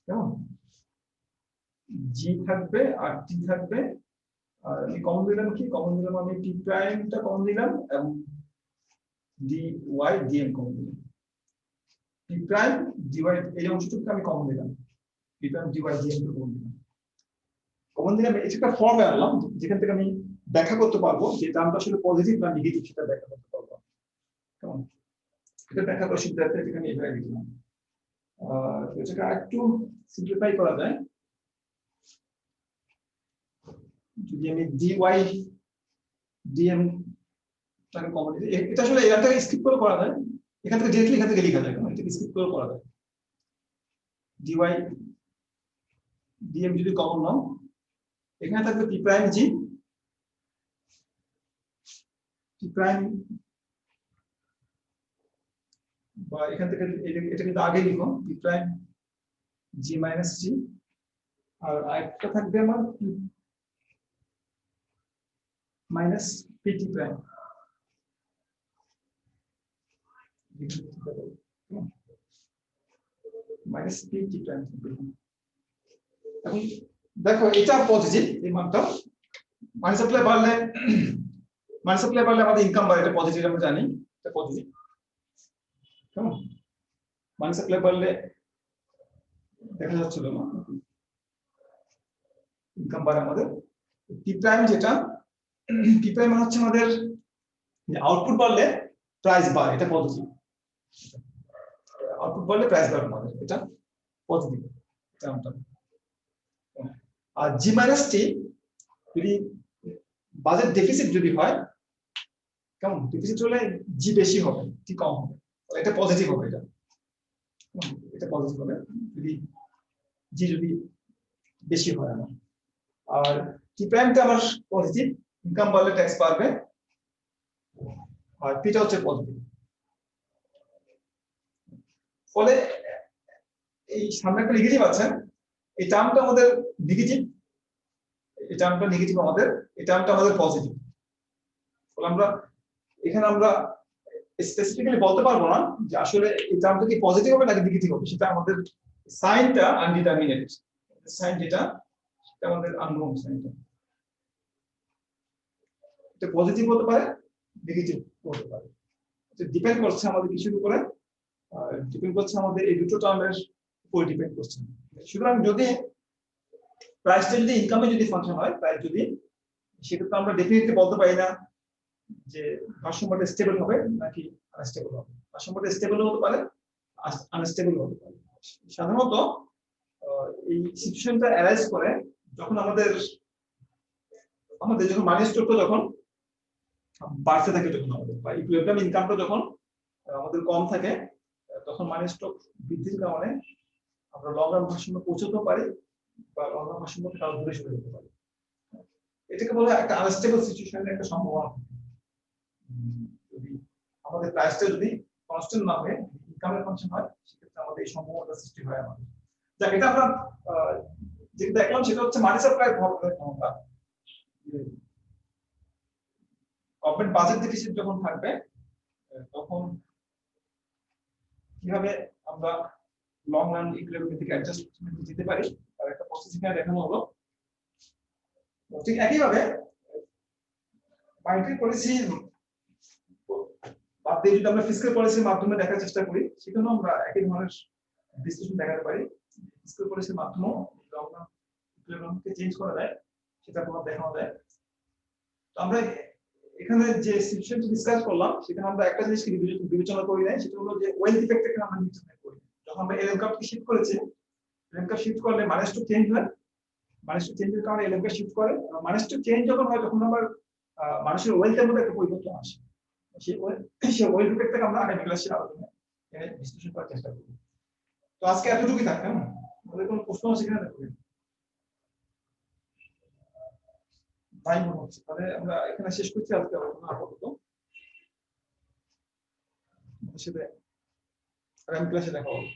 কেমন, g থাকবে আর t থাকবে, আর আমি কমন দিলাম কি, কমন দিলাম আমি t প্রাইমটা কমন দিলাম এবং dy dm কমন দিলাম, t প্রাইম dy এই অংশটুকু আমি কমন দিলাম, t প্রাইম dy dm কে কমন দিলাম, এটা একটা ফর্মে আনলাম যেখান থেকে আমি ব্যাখ্যা করতে পারবো যে দামটা আসলে পজিটিভ না নেগেটিভ, সেটা ব্যাখ্যা করতে পারবো, কেমন, এটা ব্যাখ্যা করার সুবিধার্থে এখানে এভাবে লিখলাম। এটাকে একটু সিম্পলিফাই করা যায়, যদি আমি dy dm তাকে কমন, এটা আসলে এখান থেকে স্কিপ করে করা যায়, এখান থেকে ডিরেক্টলি এখান থেকে লেখা যায়, এটাকে স্কিপ করে করা যায়। ডিওয়াই ডিএম যদি কমন নাও, এখানে থাকবে P prime G, P prime, বা এখান থেকে এটা কিন্তু আগে লিখো P prime G minus G, আর আরেকটা থাকবে আমার minus P T prime, minus P T prime. এখন দেখো এটা পজিটিভ, এই মানটা মানি সাপ্লাই বাড়লে, মানি সাপ্লাই বাড়লে আমাদের ইনকাম বাড়ে, এটা পজিটিভ আমরা জানি, এটা পজিটিভ। কেমন মানি সাপ্লাই বাড়লে দেখা যাচ্ছিল না, ইনকাম বাড়ে আমাদের। পি প্রাইম যেটা, পি প্রাইম হচ্ছে আমাদের আউটপুট বাড়লে প্রাইস বাড়ে, এটা পজিটিভ। আউটপুট বাড়লে প্রাইস বাড়ে আমাদের, এটা পজিটিভ। আর জি মাইনাস টি যদি বাজেট ডেফিসিট যদি হয়, কেমন ডেফিসিট হলে জি বেশি হবে, টি কম হবে, এটা পজিটিভ হবে, এটা পজিটিভ হবে যদি জি যদি বেশি হয় আমার। আর টি প্রাইমটা আমার পজিটিভ, ইনকাম বাড়লে ট্যাক্স বাড়বে, আর পিটা হচ্ছে পজিটিভ। ফলে এই সামনে একটা নেগেটিভ আছে, এই টার্মটা আমাদের নেগেটিভ, এই টার্মটা নেগেটিভ আমাদের, এই টার্মটা আমাদের পজিটিভ। ফলে আমরা এখানে আমরা স্পেসিফিক্যালি বলতে পারবো না যে আসলে এই টার্মটা কি পজিটিভ হবে নাকি নেগেটিভ হবে, সেটা আমাদের সাইনটা আনডিটারমিনেটেড, সাইন যেটা সেটা আমাদের আননোন সাইনটা, এটা পজিটিভ হতে পারে, নেগেটিভ হতে পারে, এটা ডিপেন্ড করছে আমাদের কিছুর উপরে, ডিপেন্ড করছে আমাদের এই দুটো টার্মের উপর ডিপেন্ড করছে। সুতরাং যদি প্রাইসটা যদি ইনকামে যদি ফাংশন হয়, প্রাইস যদি, সেটা তো আমরা ডেফিনেটলি বলতে পারি না যে ভারসাম্যটা স্টেবল হবে নাকি আনস্টেবল হবে। ভারসাম্যটা স্টেবল হতে পারে, আনস্টেবল হতে পারে। সাধারণত এই সিচুয়েশনটা অ্যারাইজ করে যখন আমাদের যখন মানি স্টকটা যখন বাড়তে থাকে, যখন আমাদের বা ইকুইলিব্রিয়াম ইনকামটা যখন আমাদের কম থাকে, তখন মানি স্টক বৃদ্ধির কারণে আমরা লং রান ভারসাম্য পৌঁছতে পারি, বা লং রান ভারসাম্য থেকে আরো দূরে সরে যেতে পারি। এটাকে বলা হয় একটা আনস্টেবল সিচুয়েশনের একটা সম্ভাবনা। যদি আমাদের প্রাইসটা যদি কনস্ট্যান্ট না হয়ে ইনকামের ফাংশন হয়, সেক্ষেত্রে আমাদের এই সম্ভাবনাটা সৃষ্টি হয় আমাদের। যাক, এটা আমরা যেটা দেখলাম সেটা হচ্ছে মানি সাপ্লাই প্রভাবের ক্ষমতা। গভর্নমেন্ট বাজেট ডেফিসিট যখন থাকবে, তখন কিভাবে আমরা লং রান ইকুইলিব্রিয়াম থেকে অ্যাডজাস্টমেন্ট যেতে পারি তার একটা প্রসেস এখানে দেখানো হলো। ঠিক একইভাবে মনিটারি পলিসি বাদ দিয়ে যদি আমরা ফিসক্যাল পলিসির মাধ্যমে দেখার চেষ্টা করি, সেখানেও আমরা একই ধরনের বিশ্লেষণ দেখাতে পারি। ফিসক্যাল পলিসির মাধ্যমেও লং রান ইকুইলিব্রিয়ামকে চেঞ্জ করা যায়, সেটা প্রভাব দেখানো যায়। তো আমরা এখানে যে সিচুয়েশনটা ডিসকাস করলাম, সেখানে আমরা একটা জিনিসকে বিবেচনা করি নাই, সেটা হলো যে ওয়েলথ ইফেক্টকে আমরা বিবেচনা করি। যখন আমরা এলএম কাপকে শিফট করেছি, এলএম কাপ শিফট করলে মাইনাস টু চেঞ্জ হয়, মাইনাস টু চেঞ্জের কারণে এলএম কাপ শিফট করে, মাইনাস টু চেঞ্জ যখন হয় তখন আবার মানুষের ওয়েলথের মধ্যে একটা পরিবর্তন আসে। সেই ওয়েলথ ইফেক্টটাকে আমরা আগামী ক্লাসে আলোচনায় বিশ্লেষণ করার চেষ্টা করব। তো আজকে এতটুকুই থাক, কেমন? আমাদের কোনো প্রশ্ন আছে কিনা দেখবেন। তাই মনে হচ্ছে, তাহলে আমরা এখানে শেষ করছি আজকে আলোচনা আপাতত। সেটা আগামী ক্লাসে দেখা হবে।